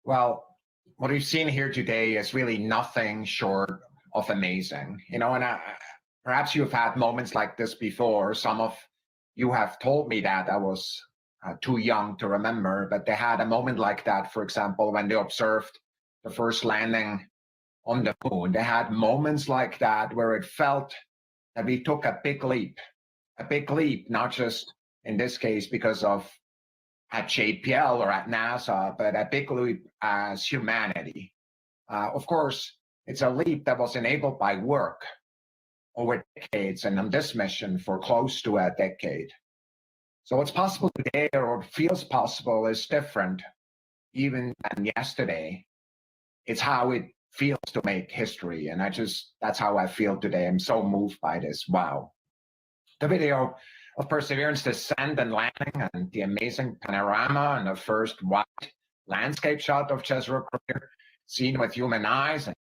Well, what we've seen here today is really nothing short of amazing. You know, and perhaps you've had moments like this before. Some of you have told me that I was too young to remember, but they had a moment like that, for example, when they observed the first landing on the moon. They had moments like that where it felt that we took a big leap, not just in this case because of at JPL or at NASA, but a big leap as humanity. Of course, it's a leap that was enabled by work over decades, and on this mission for close to a decade. So what's possible today, or feels possible, is different even than yesterday. It's how it feels to make history, and that's how I feel today. I'm so moved by this. Wow. The video of Perseverance descent and landing and the amazing panorama and the first wide landscape shot of Jezero crater seen with human eyes, and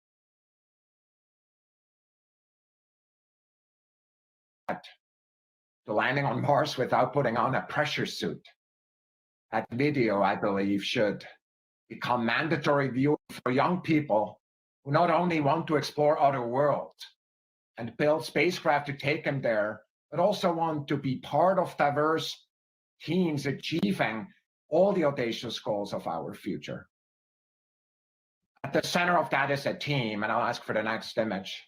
the landing on Mars without putting on a pressure suit. That video, I believe, should become mandatory viewing for young people who not only want to explore other worlds and build spacecraft to take them there, but also want to be part of diverse teams achieving all the audacious goals of our future. At the center of that is a team, and I'll ask for the next image.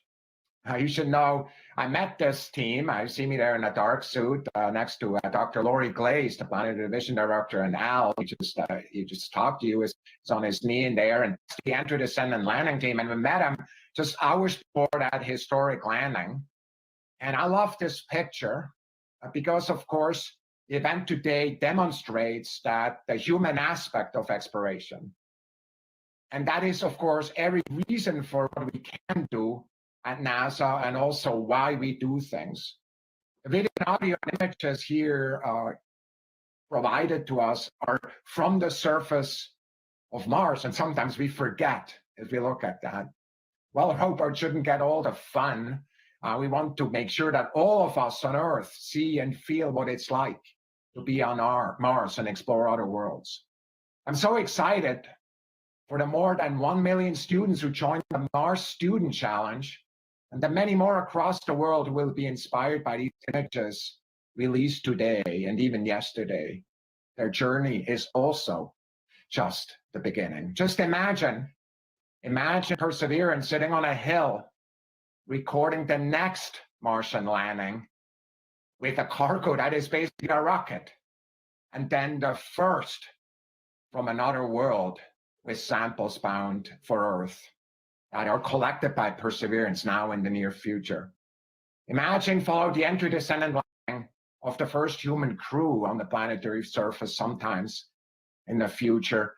You should know, I met this team. I see me there in a dark suit next to Dr. Laurie Glaze, the Planetary Division Director, and Al, he just talked to you, is on his knee in there, and he entered the Ascend and Landing team, and we met him just hours before that historic landing. And I love this picture because, of course, the event today demonstrates that the human aspect of exploration. And that is, of course, every reason for what we can do at NASA, and also why we do things. The video and audio and images here provided to us are from the surface of Mars, and sometimes we forget if we look at that. Well, Robert shouldn't get all the fun. We want to make sure that all of us on Earth see and feel what it's like to be on Mars and explore other worlds. I'm so excited for the more than 1 million students who joined the Mars Student Challenge, and the many more across the world who will be inspired by these images released today and even yesterday. Their journey is also just the beginning. Just imagine Perseverance sitting on a hill, recording the next Martian landing with a cargo that is basically a rocket, and then the first from another world with samples bound for Earth that are collected by Perseverance now in the near future. Imagine follow the entry, descent, and landing of the first human crew on the planetary surface sometimes in the future.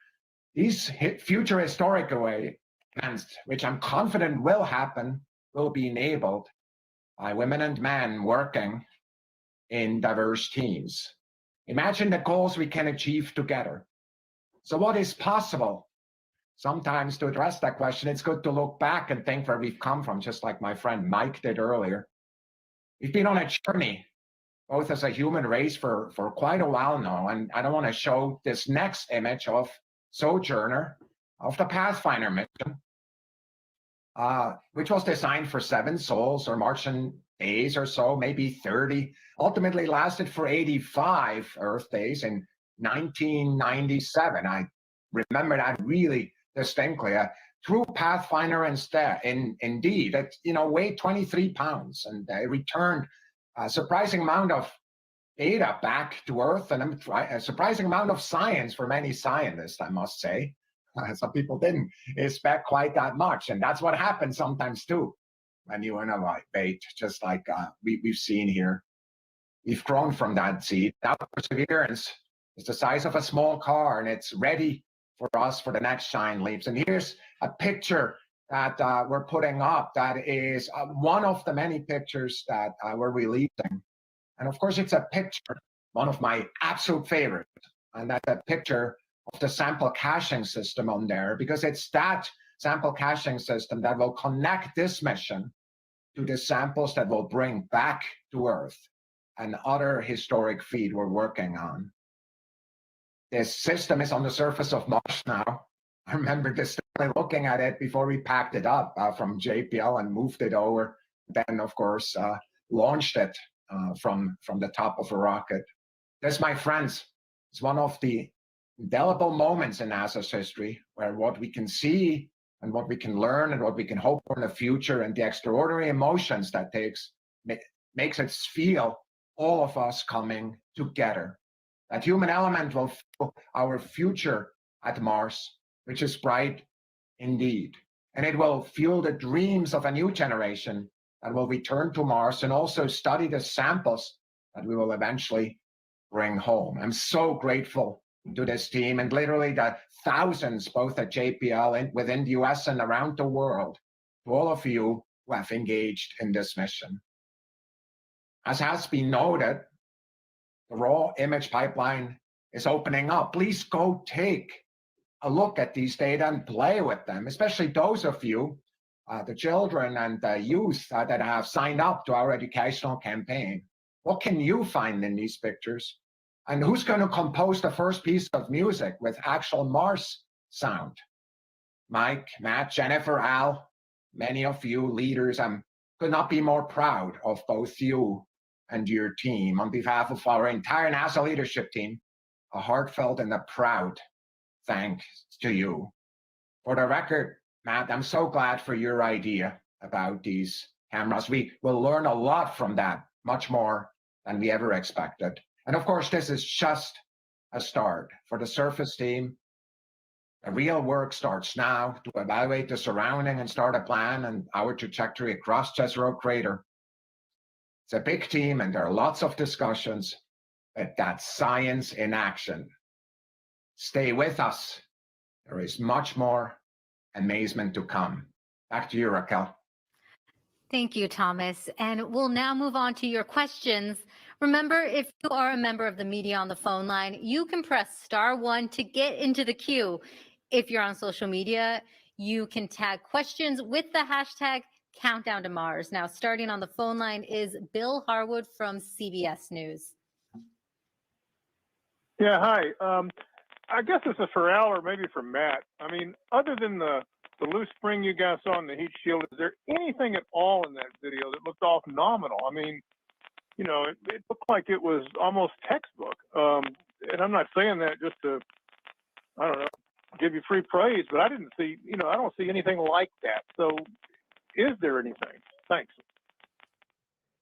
These future historic events, which I'm confident will happen, will be enabled by women and men working in diverse teams. Imagine the goals we can achieve together. So what is possible? Sometimes to address that question, it's good to look back and think where we've come from, just like my friend Mike did earlier. We've been on a journey, both as a human race for quite a while now, and I don't want to show this next image of Sojourner, of the Pathfinder mission, which was designed for 7 sols or Martian days or so, maybe 30, ultimately lasted for 85 Earth days in 1997. I remember that really distinctly. A true Pathfinder indeed, it weighed 23 pounds, and returned a surprising amount of data back to Earth, and a surprising amount of science for many scientists, I must say. Some people didn't expect quite that much, and that's what happens sometimes too when you innovate, just like we've seen here. We've grown from that seed. Now Perseverance is the size of a small car, and it's ready for us for the next giant leaps. And here's a picture that we're putting up that is one of the many pictures that we're releasing. And of course, it's a picture, one of my absolute favorites, and that's a picture of the sample caching system on there, because it's that sample caching system that will connect this mission to the samples that will bring back to Earth and other historic feed we're working on. This system is on the surface of Mars now. I remember distinctly looking at it before we packed it up from JPL and moved it over. Then, of course, launched it from the top of a rocket. This, my friends, is one of the indelible moments in NASA's history where what we can see and what we can learn and what we can hope for in the future and the extraordinary emotions that takes makes it feel all of us coming together. That human element will fuel our future at Mars, which is bright indeed. And it will fuel the dreams of a new generation that will return to Mars and also study the samples that we will eventually bring home. I'm so grateful to this team and literally the thousands, both at JPL and within the US and around the world, to all of you who have engaged in this mission. As has been noted, the raw image pipeline is opening up. Please go take a look at these data and play with them, especially those of you, the children and the youth that have signed up to our educational campaign. What can you find in these pictures? And who's going to compose the first piece of music with actual Mars sound? Mike, Matt, Jennifer, Al, many of you leaders, I could not be more proud of both you and your team. On behalf of our entire NASA leadership team, a heartfelt and a proud thanks to you. For the record, Matt, I'm so glad for your idea about these cameras. We will learn a lot from that, much more than we ever expected. And of course, this is just a start. For the surface team, the real work starts now to evaluate the surrounding and start a plan and our trajectory across Jezero Crater. It's a big team and there are lots of discussions, but that's science in action. Stay with us. There is much more amazement to come. Back to you, Raquel. Thank you, Thomas. And we'll now move on to your questions. Remember, if you are a member of the media on the phone line, you can press *1 to get into the queue. If you're on social media, you can tag questions with the hashtag Countdown to Mars. Now, starting on the phone line is Bill Harwood from CBS News. Yeah, hi. I guess this is for Al or maybe for Matt. I mean, other than the loose spring you guys saw in the heat shield, is there anything at all in that video that looked off nominal? I mean, you know, it looked like it was almost textbook. And I'm not saying that just to, I don't know, give you free praise, but I didn't see, you know, I don't see anything like that. So is there anything? Thanks.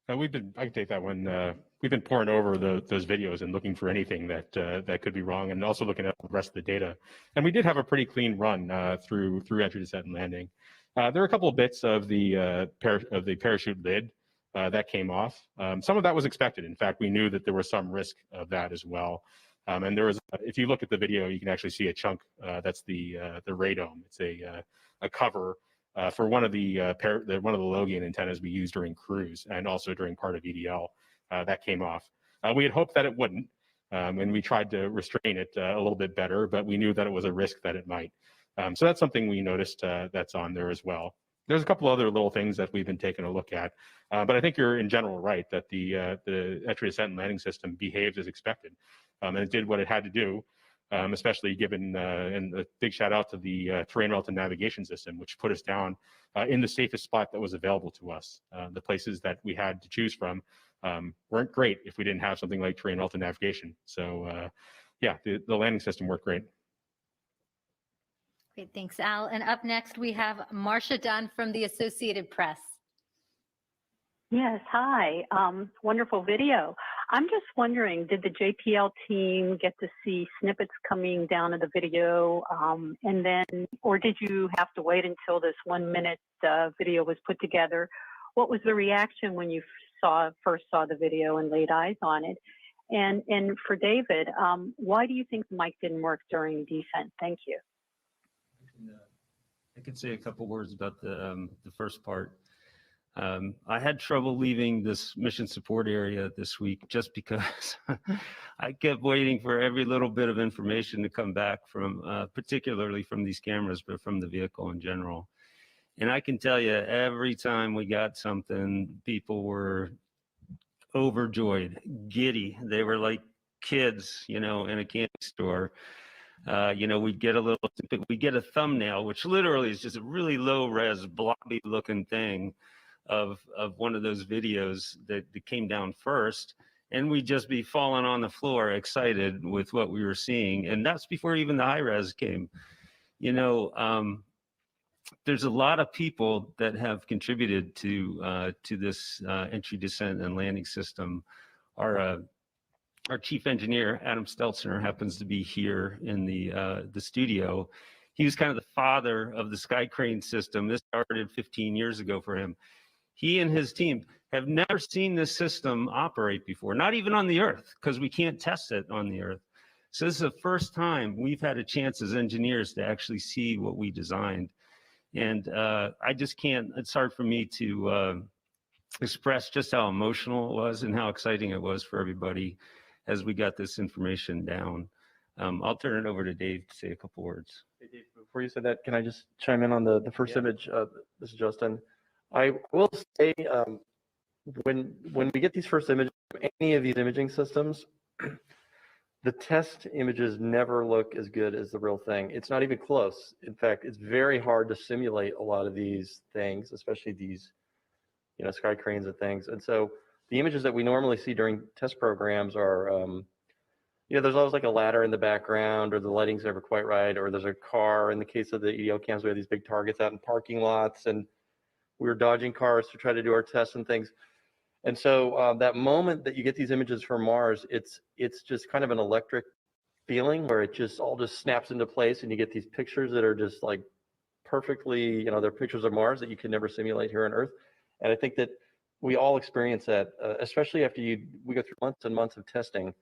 I can take that one. We've been pouring over those videos and looking for anything that could be wrong, and also looking at the rest of the data. And we did have a pretty clean run through entry, descent, and landing. There were a couple of bits of the parachute lid that came off. Some of that was expected. In fact, we knew that there was some risk of that as well. And there was, if you look at the video, you can actually see a chunk. That's the radome. It's a cover for one of the low gain antennas we used during cruise and also during part of EDL. That came off. We had hoped that it wouldn't, and we tried to restrain it a little bit better, but we knew that it was a risk that it might. So that's something we noticed that's on there as well. There's a couple other little things that we've been taking a look at, but I think you're in general right that the entry, descent, and landing system behaved as expected, and it did what it had to do. Especially given, and a big shout out to the terrain relative navigation system, which put us down in the safest spot that was available to us. The places that we had to choose from weren't great if we didn't have something like terrain relative navigation. So yeah, the landing system worked great. Great, thanks, Al. And up next, we have Marcia Dunn from the Associated Press. Yes, hi. Wonderful video. I'm just wondering, did the JPL team get to see snippets coming down in the video, and then, or did you have to wait until this 1 minute video was put together? What was the reaction when you first saw the video and laid eyes on it? And for David, why do you think the mic didn't work during descent? Thank you. I could say a couple words about the first part. I had trouble leaving this mission support area this week just because I kept waiting for every little bit of information to come back from, particularly from these cameras, but from the vehicle in general. And I can tell you, every time we got something, people were overjoyed, giddy. They were like kids, you know, in a candy store. You know, we'd get a thumbnail, which literally is just a really low res, blobby looking thing of one of those videos that came down first, and we'd just be falling on the floor excited with what we were seeing. And that's before even the high res came. You know, there's a lot of people that have contributed to this entry, descent, and landing system. Our chief engineer, Adam Stelzner, happens to be here in the studio. He was kind of the father of the sky crane system. This started 15 years ago for him. He and his team have never seen this system operate before, not even on the Earth, because we can't test it on the Earth. So this is the first time we've had a chance as engineers to actually see what we designed. And I just can't, it's hard for me to express just how emotional it was and how exciting it was for everybody as we got this information down. I'll turn it over to Dave to say a couple words. Hey, Dave, before you say that, can I just chime in on the first image? This is Justin. I will say, when we get these first images of any of these imaging systems, the test images never look as good as the real thing. It's not even close. In fact, it's very hard to simulate a lot of these things, especially these, sky cranes and things. And so the images that we normally see during test programs are, there's always like a ladder in the background, or the lighting's never quite right, or there's a car. In the case of the EDL cams, we have these big targets out in parking lots, and we were dodging cars to try to do our tests and things. And so that moment that you get these images from Mars, it's just kind of an electric feeling where it just all just snaps into place, and you get these pictures that are just like perfectly, they're pictures of Mars that you can never simulate here on Earth. And I think that we all experience that, especially after we go through months and months of testing,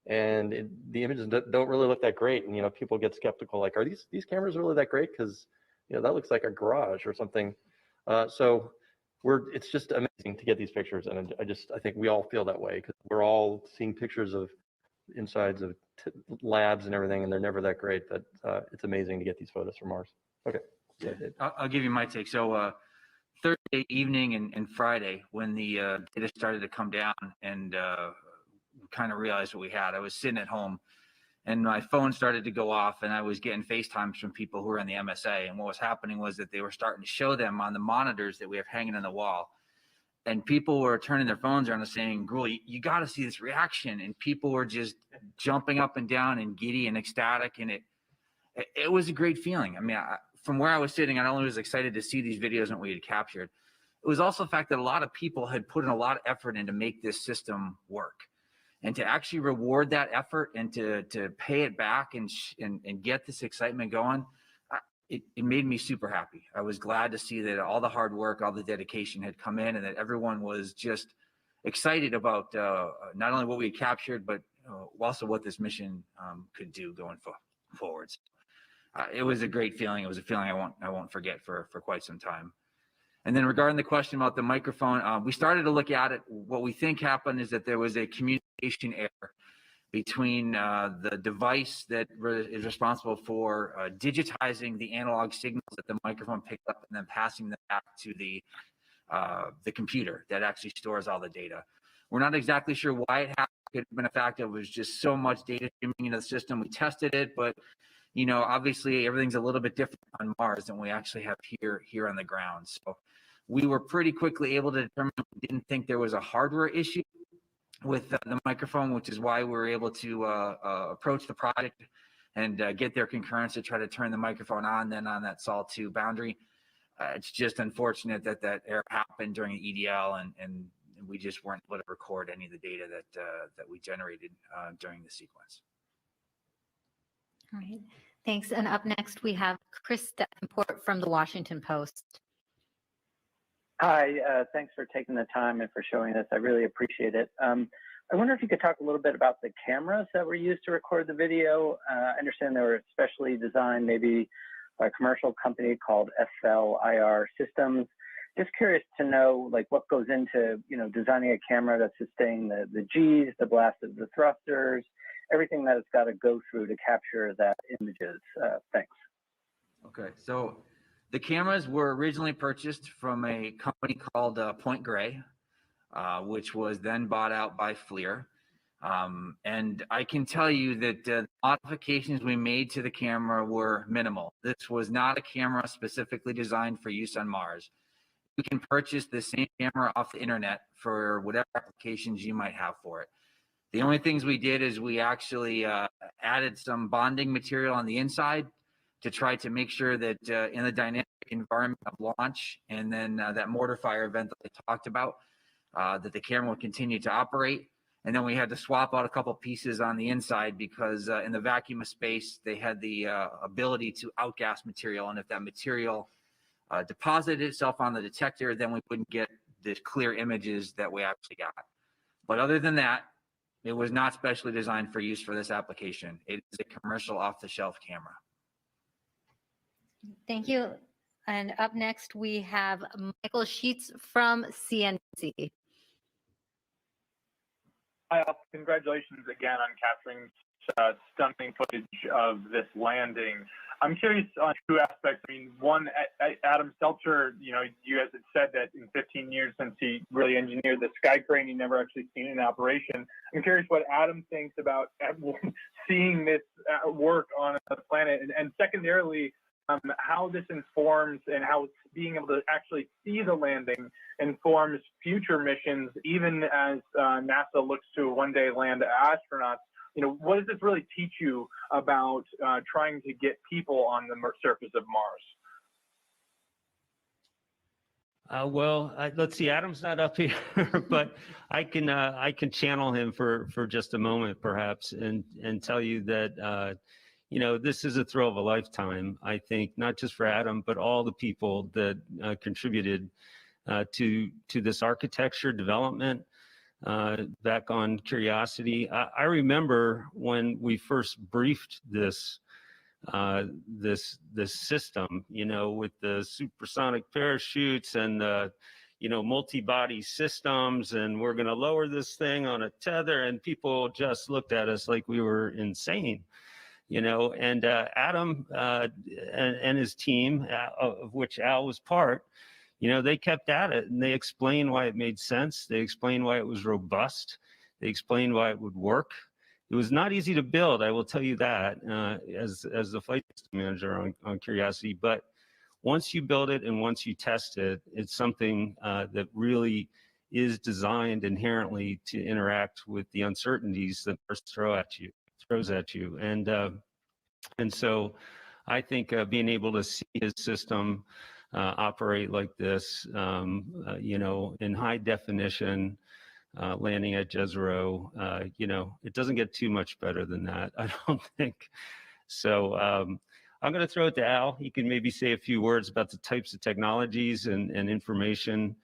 and the images don't really look that great. And, people get skeptical, like, are these cameras really that great? Because, that looks like a garage or something. So it's just amazing to get these pictures. And I think we all feel that way, because we're all seeing pictures of insides of labs and everything, and they're never that great. But it's amazing to get these photos from Mars. Okay. Yeah. I'll give you my take. So Thursday evening and Friday, when the data started to come down and kind of realized what we had, I was sitting at home and my phone started to go off, and I was getting FaceTimes from people who were in the MSA. And what was happening was that they were starting to show them on the monitors that we have hanging on the wall. And people were turning their phones around and saying, Gruel, you got to see this reaction. And people were just jumping up and down and giddy and ecstatic. And it was a great feeling. I mean, from where I was sitting, I not only was excited to see these videos and what we had captured, it was also the fact that a lot of people had put in a lot of effort in to make this system work. And to actually reward that effort and to pay it back and get this excitement going, it made me super happy. I was glad to see that all the hard work, all the dedication had come in, and that everyone was just excited about not only what we had captured, but also what this mission could do going forwards. It was a great feeling. It was a feeling I won't forget for quite some time. And then regarding the question about the microphone, we started to look at it. What we think happened is that there was a communication error between the device that is responsible for digitizing the analog signals that the microphone picked up and then passing them back to the computer that actually stores all the data. We're not exactly sure why it happened. It could have been a fact that it was just so much data streaming into the system. We tested it, but obviously everything's a little bit different on Mars than we actually have here on the ground. So we were pretty quickly able to determine we didn't think there was a hardware issue with the microphone, which is why we were able to approach the project and get their concurrence to try to turn the microphone on then on that SOL 2 boundary. It's just unfortunate that error happened during the EDL, and we just weren't able to record any of the data that we generated during the sequence. All right, thanks. And up next, we have Chris Davenport from the Washington Post. Hi, thanks for taking the time and for showing this. I really appreciate it. I wonder if you could talk a little bit about the cameras that were used to record the video. I understand they were specially designed maybe by a commercial company called FLIR Systems. Just curious to know, like, what goes into, designing a camera to sustain the Gs, the blast of the thrusters, everything that it's got to go through to capture that images. Thanks. Okay, so the cameras were originally purchased from a company called Point Grey, which was then bought out by FLIR. And I can tell you that the modifications we made to the camera were minimal. This was not a camera specifically designed for use on Mars. You can purchase the same camera off the internet for whatever applications you might have for it. The only things we did is we actually added some bonding material on the inside to try to make sure that in the dynamic environment of launch, and then that mortar fire event that I talked about, that the camera would continue to operate. And then we had to swap out a couple pieces on the inside because in the vacuum of space, they had the ability to outgas material. And if that material deposited itself on the detector, then we wouldn't get the clear images that we actually got. But other than that, it was not specially designed for use for this application. It is a commercial off-the-shelf camera. Thank you. And up next, we have Michael Sheets from CNBC. Hi, congratulations again on capturing stunning footage of this landing. I'm curious on two aspects. I mean, one, Adam Seltzer, you guys had said that in 15 years since he really engineered the sky crane, he never actually seen it in operation. I'm curious what Adam thinks about seeing this work on the planet, and secondarily, how this informs and how being able to actually see the landing informs future missions, even as NASA looks to one day land astronauts. What does this really teach you about trying to get people on the surface of Mars? Let's see. Adam's not up here, but I can channel him for just a moment, perhaps, and tell you that this is a thrill of a lifetime. I think not just for Adam, but all the people that contributed to this architecture development back on Curiosity. I remember when we first briefed this system, with the supersonic parachutes and multi-body systems, and we're going to lower this thing on a tether, and people just looked at us like we were insane. And Adam and his team, of which Al was part, they kept at it, and they explained why it made sense. They explained why it was robust. They explained why it would work. It was not easy to build, I will tell you that, as the flight system manager on Curiosity. But once you build it and once you test it, it's something that really is designed inherently to interact with the uncertainties that Mars throws at you. And so I think being able to see his system operate like this, in high definition, landing at Jezero, it doesn't get too much better than that, I don't think. So I'm going to throw it to Al. He can maybe say a few words about the types of technologies and information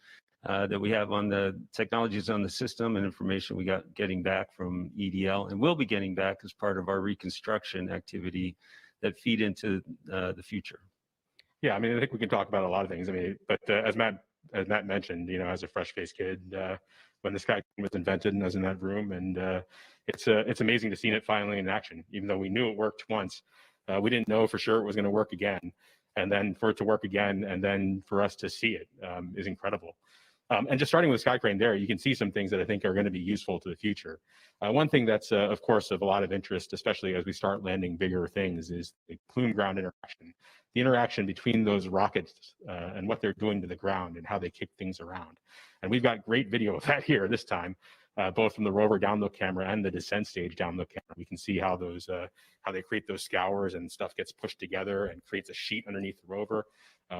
that we have on the technologies on the system, and information we got getting back from EDL and will be getting back as part of our reconstruction activity that feed into the future. Yeah, I mean, I think we can talk about a lot of things. I mean, but as Matt mentioned, as a fresh-faced kid, when the sky was invented, and I was in that room, and it's amazing to see it finally in action. Even though we knew it worked once, we didn't know for sure it was going to work again, and then for it to work again, and then for us to see it is incredible. And just starting with Sky Crane there, you can see some things that I think are going to be useful to the future. One thing that's, of course, of a lot of interest, especially as we start landing bigger things, is the plume ground interaction. The interaction between those rockets and what they're doing to the ground and how they kick things around. And we've got great video of that here this time, both from the rover download camera and the descent stage download camera. We can see how those how they create those scours and stuff gets pushed together and creates a sheet underneath the rover.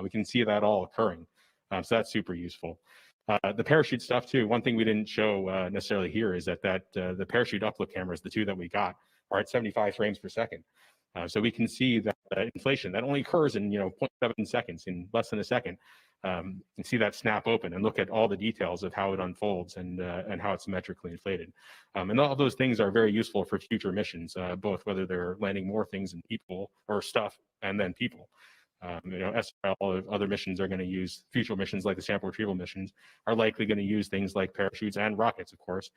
We can see that all occurring. So that's super useful. The parachute stuff too. One thing we didn't show necessarily here is that the parachute upload cameras, the two that we got, are at 75 frames per second. So we can see that inflation that only occurs in 0.7 seconds, in less than a second. You can see that snap open and look at all the details of how it unfolds and how it's symmetrically inflated. And all those things are very useful for future missions, both whether they're landing more things and people or stuff and then people. SRL, other missions are going to use, future missions like the sample retrieval missions are likely going to use things like parachutes and rockets, of course.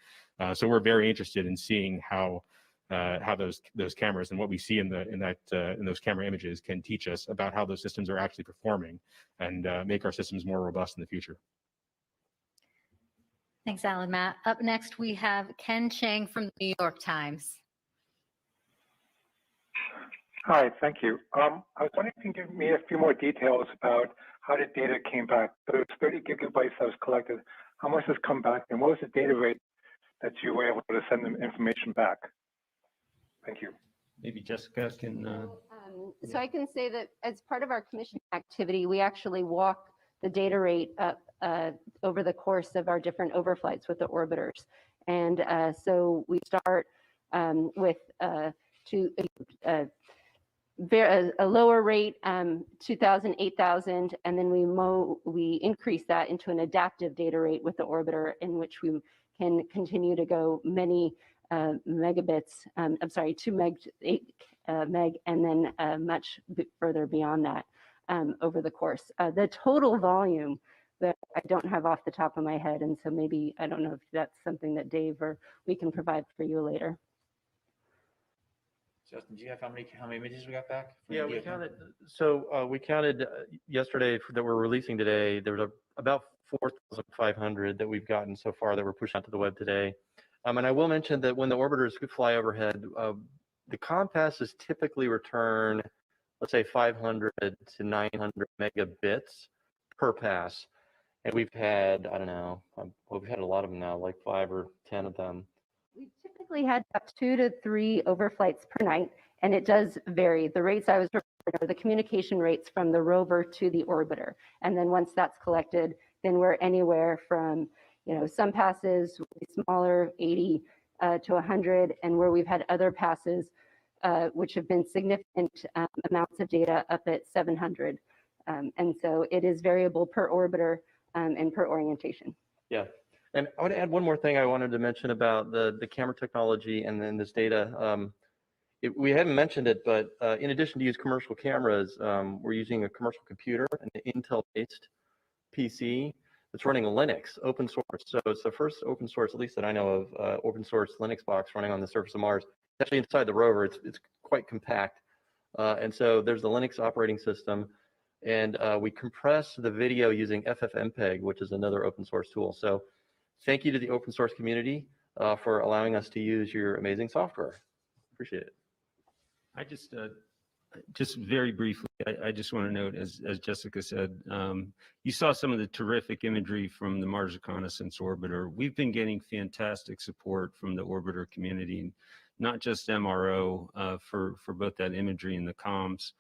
So we're very interested in seeing how those cameras and what we see in those camera images can teach us about how those systems are actually performing and make our systems more robust in the future. Thanks, Alan. Matt. Up next, we have Ken Chang from the New York Times. Hi, thank you. I was wondering if you can give me a few more details about how the data came back. Those 30 gigabytes that was collected, how much has come back, and what was the data rate that you were able to send them information back? Thank you. Maybe Jessica can. So I can say that as part of our commission activity, we actually walk the data rate up over the course of our different overflights with the orbiters. And so we start with a lower rate, 2,000, 8,000, and then we increase that into an adaptive data rate with the orbiter, in which we can continue to go many megabits, 2 meg, 8 meg, and then much further beyond that over the course. The total volume that I don't have off the top of my head, and so maybe, I don't know if that's something that Dave or we can provide for you later. Justin, do you have how many images we got back? Yeah, we counted. So we counted yesterday that we're releasing today. There was about 4,500 that we've gotten so far that were pushed onto the web today. And I will mention that when the orbiters fly overhead, the comm passes typically return, let's say 500 to 900 megabits per pass. And we've had, I don't know, well, we've had a lot of them now, like 5 or 10 of them. We've typically had about 2 to 3 overflights per night, and it does vary. The rates I was referring to are the communication rates from the rover to the orbiter. And then once that's collected, then we're anywhere from, some passes smaller, 80 to 100, and where we've had other passes which have been significant amounts of data up at 700. And so it is variable per orbiter and per orientation. Yeah. And I want to add one more thing I wanted to mention about the camera technology and then this data. We haven't mentioned it, but in addition to use commercial cameras, we're using a commercial computer, an Intel-based PC that's running Linux, open source. So it's the first open source, at least that I know of, open source Linux box running on the surface of Mars. Actually inside the rover, it's quite compact. And so there's the Linux operating system. And we compress the video using FFmpeg, which is another open source tool. So thank you to the open source community for allowing us to use your amazing software. Appreciate it. I just very briefly, I just want to note, as Jessica said, you saw some of the terrific imagery from the Mars Reconnaissance Orbiter. We've been getting fantastic support from the orbiter community, not just MRO for both that imagery and the comms,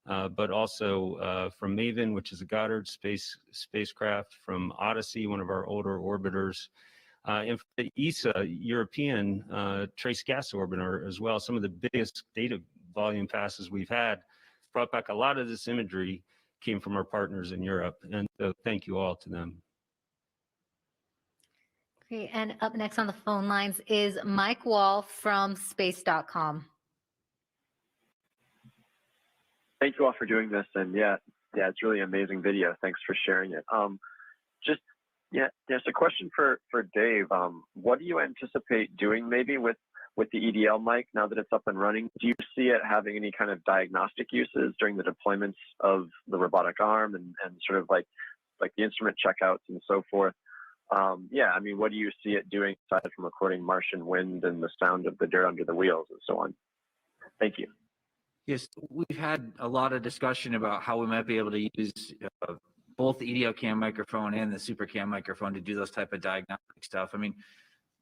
but also from Maven, which is a Goddard spacecraft, from Odyssey, one of our older orbiters, and for the ESA European Trace Gas Orbiter as well. Some of the biggest data volume passes we've had brought back a lot of this imagery came from our partners in Europe, and so thank you all to them. Okay, and up next on the phone lines is Mike Wall from space.com. Thank you all for doing this, and yeah, it's really amazing video. Thanks for sharing it. There's a question for Dave. What do you anticipate doing maybe with the EDL mic now that it's up and running? Do you see it having any kind of diagnostic uses during the deployments of the robotic arm and sort of like the instrument checkouts and so forth? What do you see it doing aside from recording Martian wind and the sound of the dirt under the wheels and so on? Thank you. Yes, we've had a lot of discussion about how we might be able to use both the EDO cam microphone and the super cam microphone to do those type of diagnostic stuff. I mean,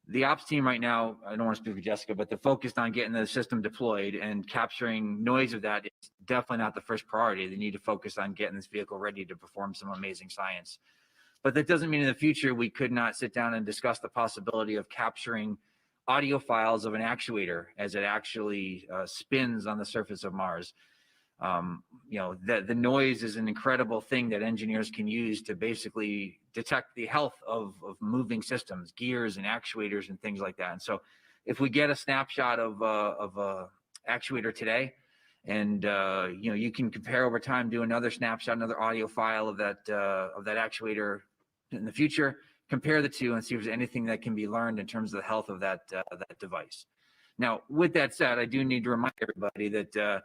the ops team right now, I don't want to speak for Jessica, but they're focused on getting the system deployed, and capturing noise of that is definitely not the first priority. They need to focus on getting this vehicle ready to perform some amazing science. But that doesn't mean in the future we could not sit down and discuss the possibility of capturing audio files of an actuator as it actually spins on the surface of Mars. The noise is an incredible thing that engineers can use to basically detect the health of moving systems, gears and actuators and things like that. And so if we get a snapshot of a actuator today, and you can compare over time, do another snapshot, another audio file of that actuator in the future, compare the two and see if there's anything that can be learned in terms of the health of that device. Now, with that said, I do need to remind everybody that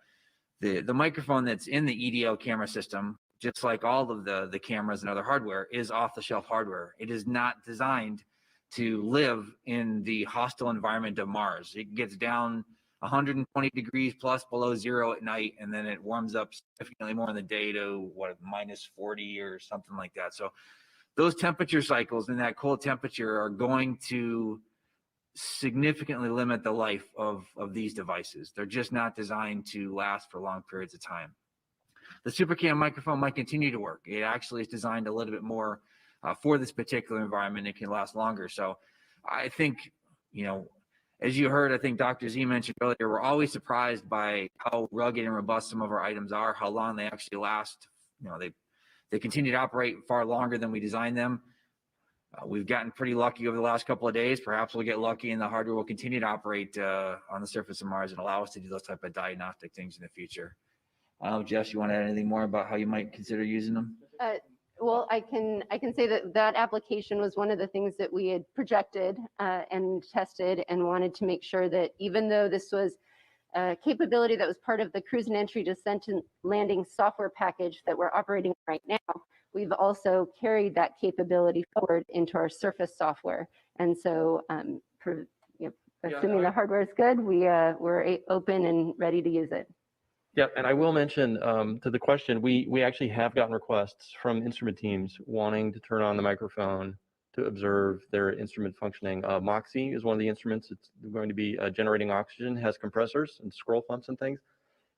the microphone that's in the EDO camera system, just like all of the cameras and other hardware, is off-the-shelf hardware. It is not designed to live in the hostile environment of Mars. It gets down 120 degrees plus below zero at night, and then it warms up significantly more in the day to -40 or something like that. So those temperature cycles in that cold temperature are going to significantly limit the life of these devices. They're just not designed to last for long periods of time. The SuperCam microphone might continue to work. It actually is designed a little bit more for this particular environment. It can last longer. So I think, you know, as you heard, I think Dr. Z mentioned earlier, we're always surprised by how rugged and robust some of our items are, how long they actually last. You know, they continue to operate far longer than we designed them. We've gotten pretty lucky over the last couple of days. Perhaps we'll get lucky and the hardware will continue to operate on the surface of Mars and allow us to do those type of diagnostic things in the future. Jess, you want to add anything more about how you might consider using them? Well, I can say that that application was one of the things that we had projected and tested and wanted to make sure that even though this was a capability that was part of the cruise and entry, descent and landing software package that we're operating right now, we've also carried that capability forward into our surface software. And so assuming the hardware is good, we're open and ready to use it. Yeah, and I will mention to the question, we actually have gotten requests from instrument teams wanting to turn on the microphone to observe their instrument functioning. Moxie is one of the instruments. It's going to be generating oxygen, has compressors and scroll pumps and things.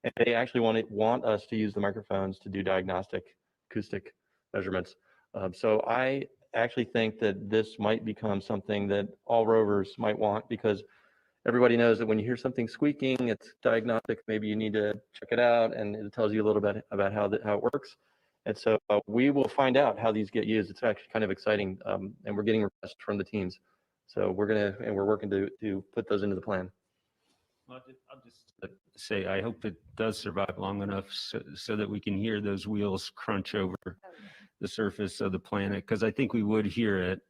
And they actually want us to use the microphones to do diagnostic acoustic measurements. So I actually think that this might become something that all rovers might want, because everybody knows that when you hear something squeaking, it's diagnostic. Maybe you need to check it out, and it tells you a little bit about how it works. And so we will find out how these get used. It's actually kind of exciting, and we're getting requests from the teams. So we're working to put those into the plan. Well, I'll just say I hope it does survive long enough so that we can hear those wheels crunch over the surface of the planet, because I think we would hear it.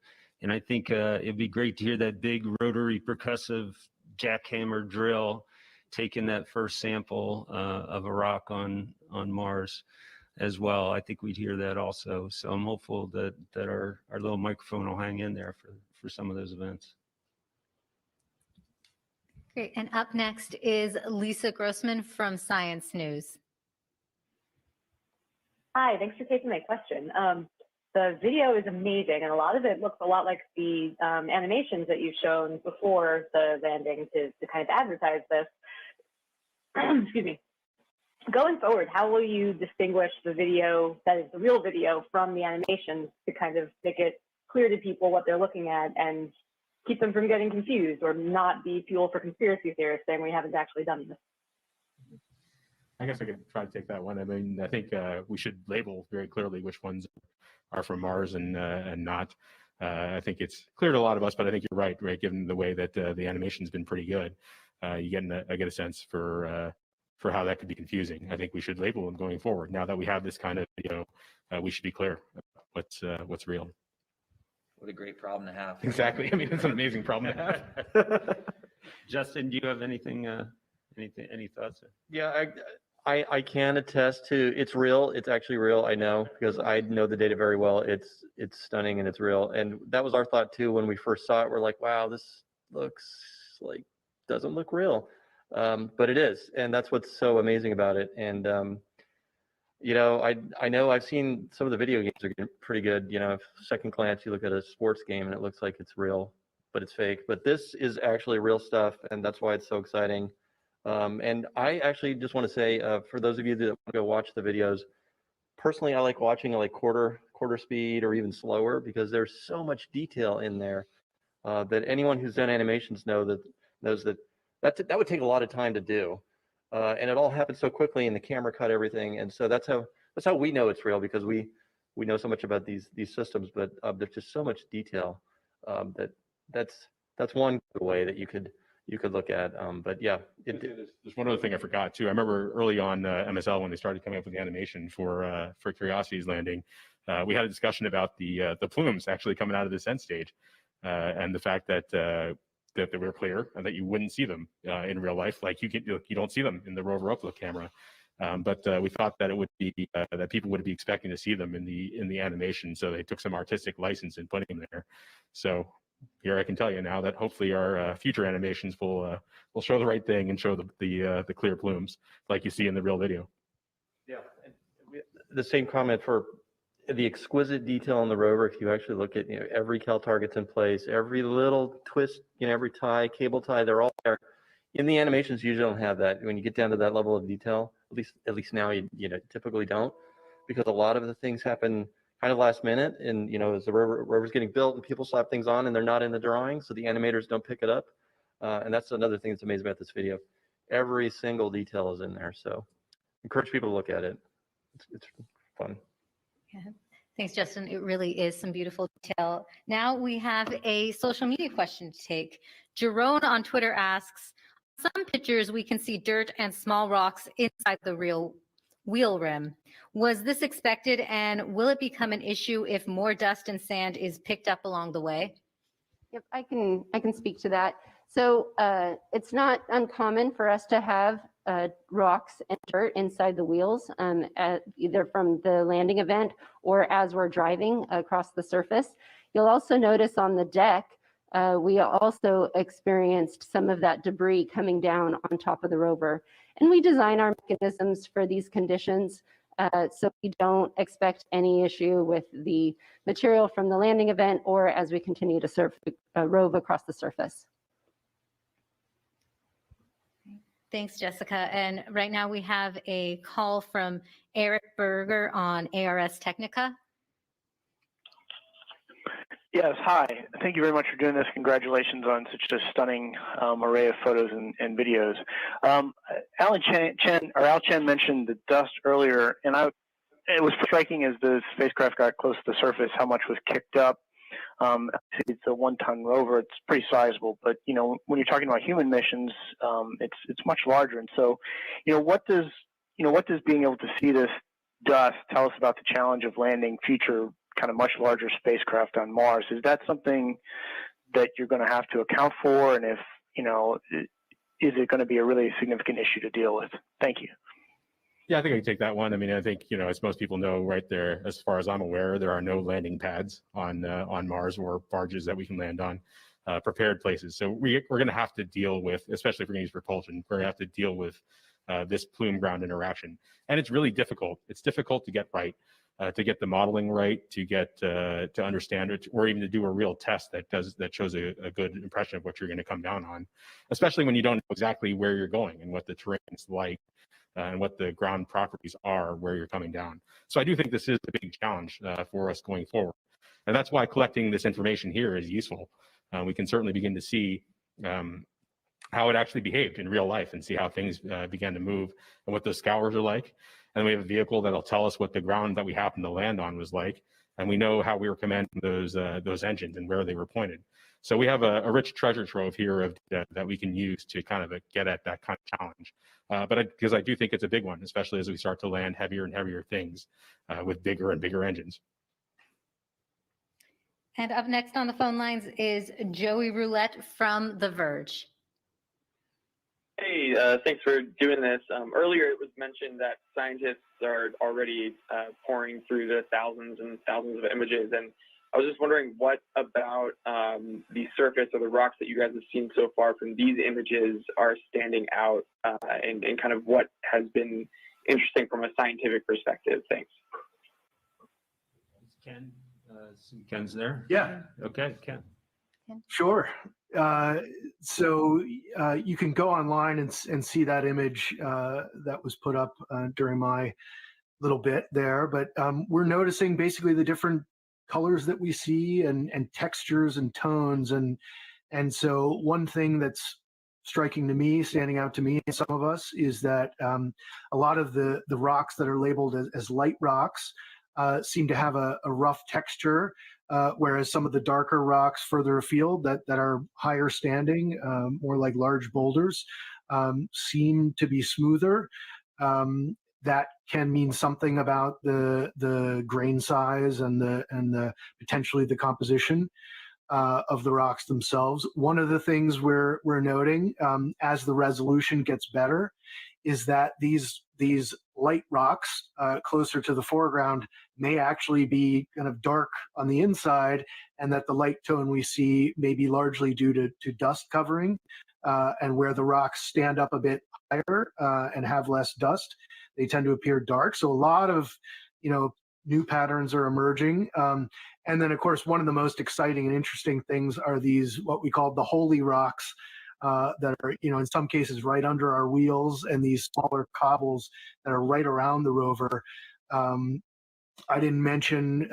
And I think it'd be great to hear that big rotary percussive jackhammer drill taking that first sample of a rock on Mars as well. I think we'd hear that also. So I'm hopeful that our little microphone will hang in there for some of those events. Great. And up next is Lisa Grossman from Science News. Hi, thanks for taking my question. The video is amazing, and a lot of it looks a lot like the animations that you've shown before the landing to kind of advertise this. Excuse me. Going forward, how will you distinguish the video that is the real video from the animations to kind of make it clear to people what they're looking at and keep them from getting confused or not be fuel for conspiracy theorists saying we haven't actually done this? I guess I could try to take that one. I mean, I think we should label very clearly which ones are from Mars and not. I think it's clear to a lot of us, but I think you're right, given the way that the animation's been pretty good. I get a sense for how that could be confusing. I think we should label them going forward. Now that we have this kind of video, we should be clear what's real. What a great problem to have. Exactly. I mean, it's an amazing problem to have. Justin, do you have any thoughts? Yeah, I can attest to it's real. It's actually real. I know, because I know the data very well. It's stunning and it's real. And that was our thought too when we first saw it. We're like, wow, this looks like doesn't look real, but it is, and that's what's so amazing about it. And you know, I know I've seen some of the video games are getting pretty good. You know, second glance, you look at a sports game and it looks like it's real, but it's fake. But this is actually real stuff, and that's why it's so exciting. And I actually just want to say, for those of you that want to go watch the videos, personally, I like watching like quarter speed or even slower, because there's so much detail in there that anyone who's done animations knows that would take a lot of time to do. And it all happened so quickly, and the camera cut everything. And so that's how we know it's real, because we know so much about these systems, but there's just so much detail that's one way that you could look at. But yeah, there's one other thing I forgot too. I remember early on MSL, when they started coming up with the animation for Curiosity's landing, we had a discussion about the plumes actually coming out of the descent stage, and the fact that they were clear and that you wouldn't see them in real life, like you don't see them in the rover upload camera. But we thought that it would be that people would be expecting to see them in the animation, so they took some artistic license in putting them there. So here I can tell you now that hopefully our future animations will show the right thing and show the clear plumes like you see in the real video. Yeah, the same comment for the exquisite detail on the rover, if you actually look at, every cal target's in place, every little twist, every tie, cable tie, they're all there. In the animations, you usually don't have that. When you get down to that level of detail, at least now you typically don't, because a lot of the things happen kind of last minute, and as the rover's getting built and people slap things on and they're not in the drawing, so the animators don't pick it up. And that's another thing that's amazing about this video. Every single detail is in there, so encourage people to look at it. It's fun. Yeah. Thanks, Justin. It really is some beautiful detail. Now we have a social media question to take. Jerome on Twitter asks, some pictures we can see dirt and small rocks inside the real wheel rim. Was this expected, and will it become an issue if more dust and sand is picked up along the way? Yep, I can speak to that. So it's not uncommon for us to have rocks and dirt inside the wheels, either from the landing event or as we're driving across the surface. You'll also notice on the deck, we also experienced some of that debris coming down on top of the rover. And we design our mechanisms for these conditions, so we don't expect any issue with the material from the landing event or as we continue to rove across the surface. Thanks, Jessica. And right now we have a call from Eric Berger on ARS Technica. Yes, hi. Thank you very much for doing this. Congratulations on such a stunning array of photos and videos. Al Chen mentioned the dust earlier, and it was striking as the spacecraft got close to the surface how much was kicked up. It's a 1-ton rover. It's pretty sizable, but when you're talking about human missions, it's much larger. And so, what does being able to see this dust tell us about the challenge of landing future kind of much larger spacecraft on Mars? Is that something that you're going to have to account for? And if, is it going to be a really significant issue to deal with? Thank you. Yeah, I think I can take that one. I mean, I think, as most people know, right there, as far as I'm aware, there are no landing pads on Mars or barges that we can land on, prepared places. So we're going to have to deal with, especially if we're going to use propulsion, we're going to have to deal with this plume ground interaction. And it's really difficult. It's difficult to get right, to get the modeling right, to get to understand it, or even to do a real test that shows a good impression of what you're going to come down on, especially when you don't know exactly where you're going and what the terrain is like. And what the ground properties are where you're coming down. So I do think this is a big challenge for us going forward. And that's why collecting this information here is useful. We can certainly begin to see how it actually behaved in real life and see how things began to move and what those scours are like. And we have a vehicle that'll tell us what the ground that we happened to land on was like. And we know how we were commanding those engines and where they were pointed. So we have a rich treasure trove here of that we can use to kind of get at that kind of challenge. Because I do think it's a big one, especially as we start to land heavier and heavier things with bigger and bigger engines. And up next on the phone lines is Joey Roulette from The Verge. Hey, thanks for doing this. Earlier it was mentioned that scientists are already pouring through the thousands and thousands of images, and I was just wondering what about the surface or the rocks that you guys have seen so far from these images are standing out, and kind of what has been interesting from a scientific perspective. Thanks. Ken's there? Yeah. Okay, Ken. Sure. So you can go online and see that image that was put up during my little bit there. But we're noticing basically the different colors that we see and textures and tones. And so one thing that's striking to me, standing out to me and some of us, is that a lot of the rocks that are labeled as light rocks seem to have a rough texture, whereas some of the darker rocks further afield that are higher standing, more like large boulders, seem to be smoother. That can mean something about the grain size and the potentially the composition of the rocks themselves. One of the things we're noting as the resolution gets better is that these light rocks closer to the foreground may actually be kind of dark on the inside, and that the light tone we see may be largely due to dust covering, and where the rocks stand up a bit higher and have less dust, they tend to appear dark. So a lot of new patterns are emerging. And then, of course, one of the most exciting and interesting things are these, what we call the holy rocks, that are, in some cases right under our wheels, and these smaller cobbles that are right around the rover. I didn't mention,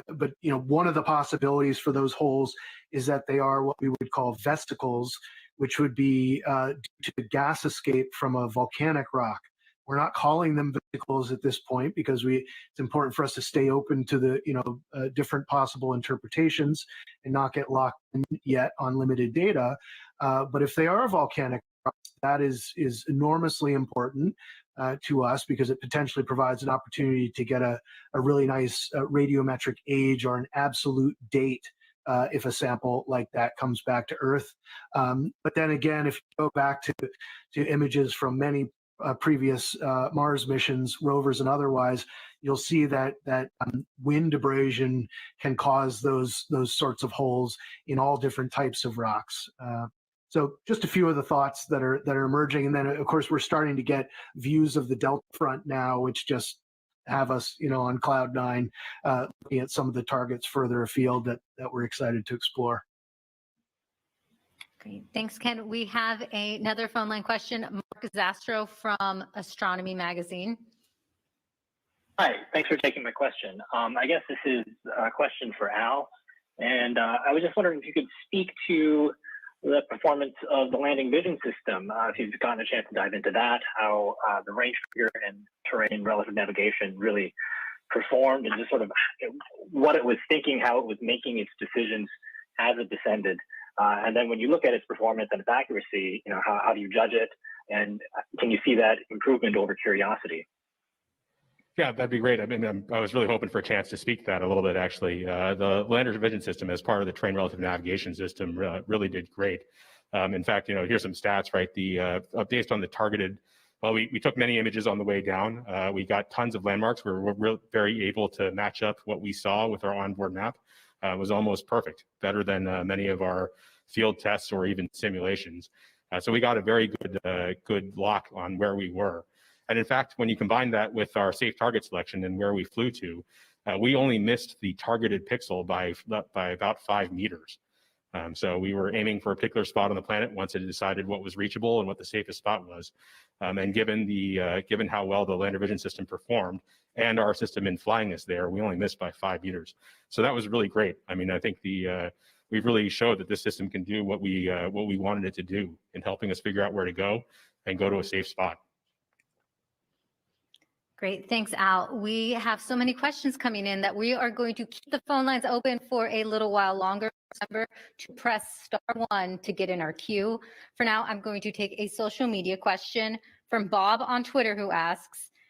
but one of the possibilities for those holes is that they are what we would call vesicles, which would be due to the gas escape from a volcanic rock. We're not calling them vesicles at this point because it's important for us to stay open to the different possible interpretations and not get locked in yet on limited data. But if they are volcanic rocks, that is enormously important to us, because it potentially provides an opportunity to get a really nice radiometric age or an absolute date if a sample like that comes back to Earth. But then again, if you go back to images from many previous Mars missions, rovers and otherwise, you'll see that wind abrasion can cause those sorts of holes in all different types of rocks. So just a few of the thoughts that are emerging. And then, of course, we're starting to get views of the Delta Front now, which just have us, on cloud nine, looking at some of the targets further afield that we're excited to explore. Great. Thanks, Ken. We have another phone line question. Mark Zastro from Astronomy Magazine. Hi, thanks for taking my question. I guess this is a question for Al. And I was just wondering if you could speak to the performance of the landing vision system, if you've gotten a chance to dive into that, how the range figure and terrain relative navigation really performed, and just sort of what it was thinking, how it was making its decisions as it descended. And then when you look at its performance and its accuracy, how do you judge it? And can you see that improvement over Curiosity? Yeah, that'd be great. I mean, I was really hoping for a chance to speak to that a little bit, actually. The lander vision system, as part of the terrain relative navigation system, really did great. In fact, here's some stats, right? Based on the targeted, well, we took many images on the way down. We got tons of landmarks. We were very able to match up what we saw with our onboard map. It was almost perfect, better than many of our field tests or even simulations. So we got a very good lock on where we were. And in fact, when you combine that with our safe target selection and where we flew to, we only missed the targeted pixel by about 5 meters. So we were aiming for a particular spot on the planet once it decided what was reachable and what the safest spot was. And given how well the lander vision system performed and our system in flying us there, we only missed by 5 meters. So that was really great. I mean, I think we've really showed that this system can do what we wanted it to do in helping us figure out where to go and go to a safe spot. Great. Thanks, Al. We have so many questions coming in that we are going to keep the phone lines open for a little while longer. Remember to press *1 to get in our queue. For now, I'm going to take a social media question from Bob on Twitter, who asks,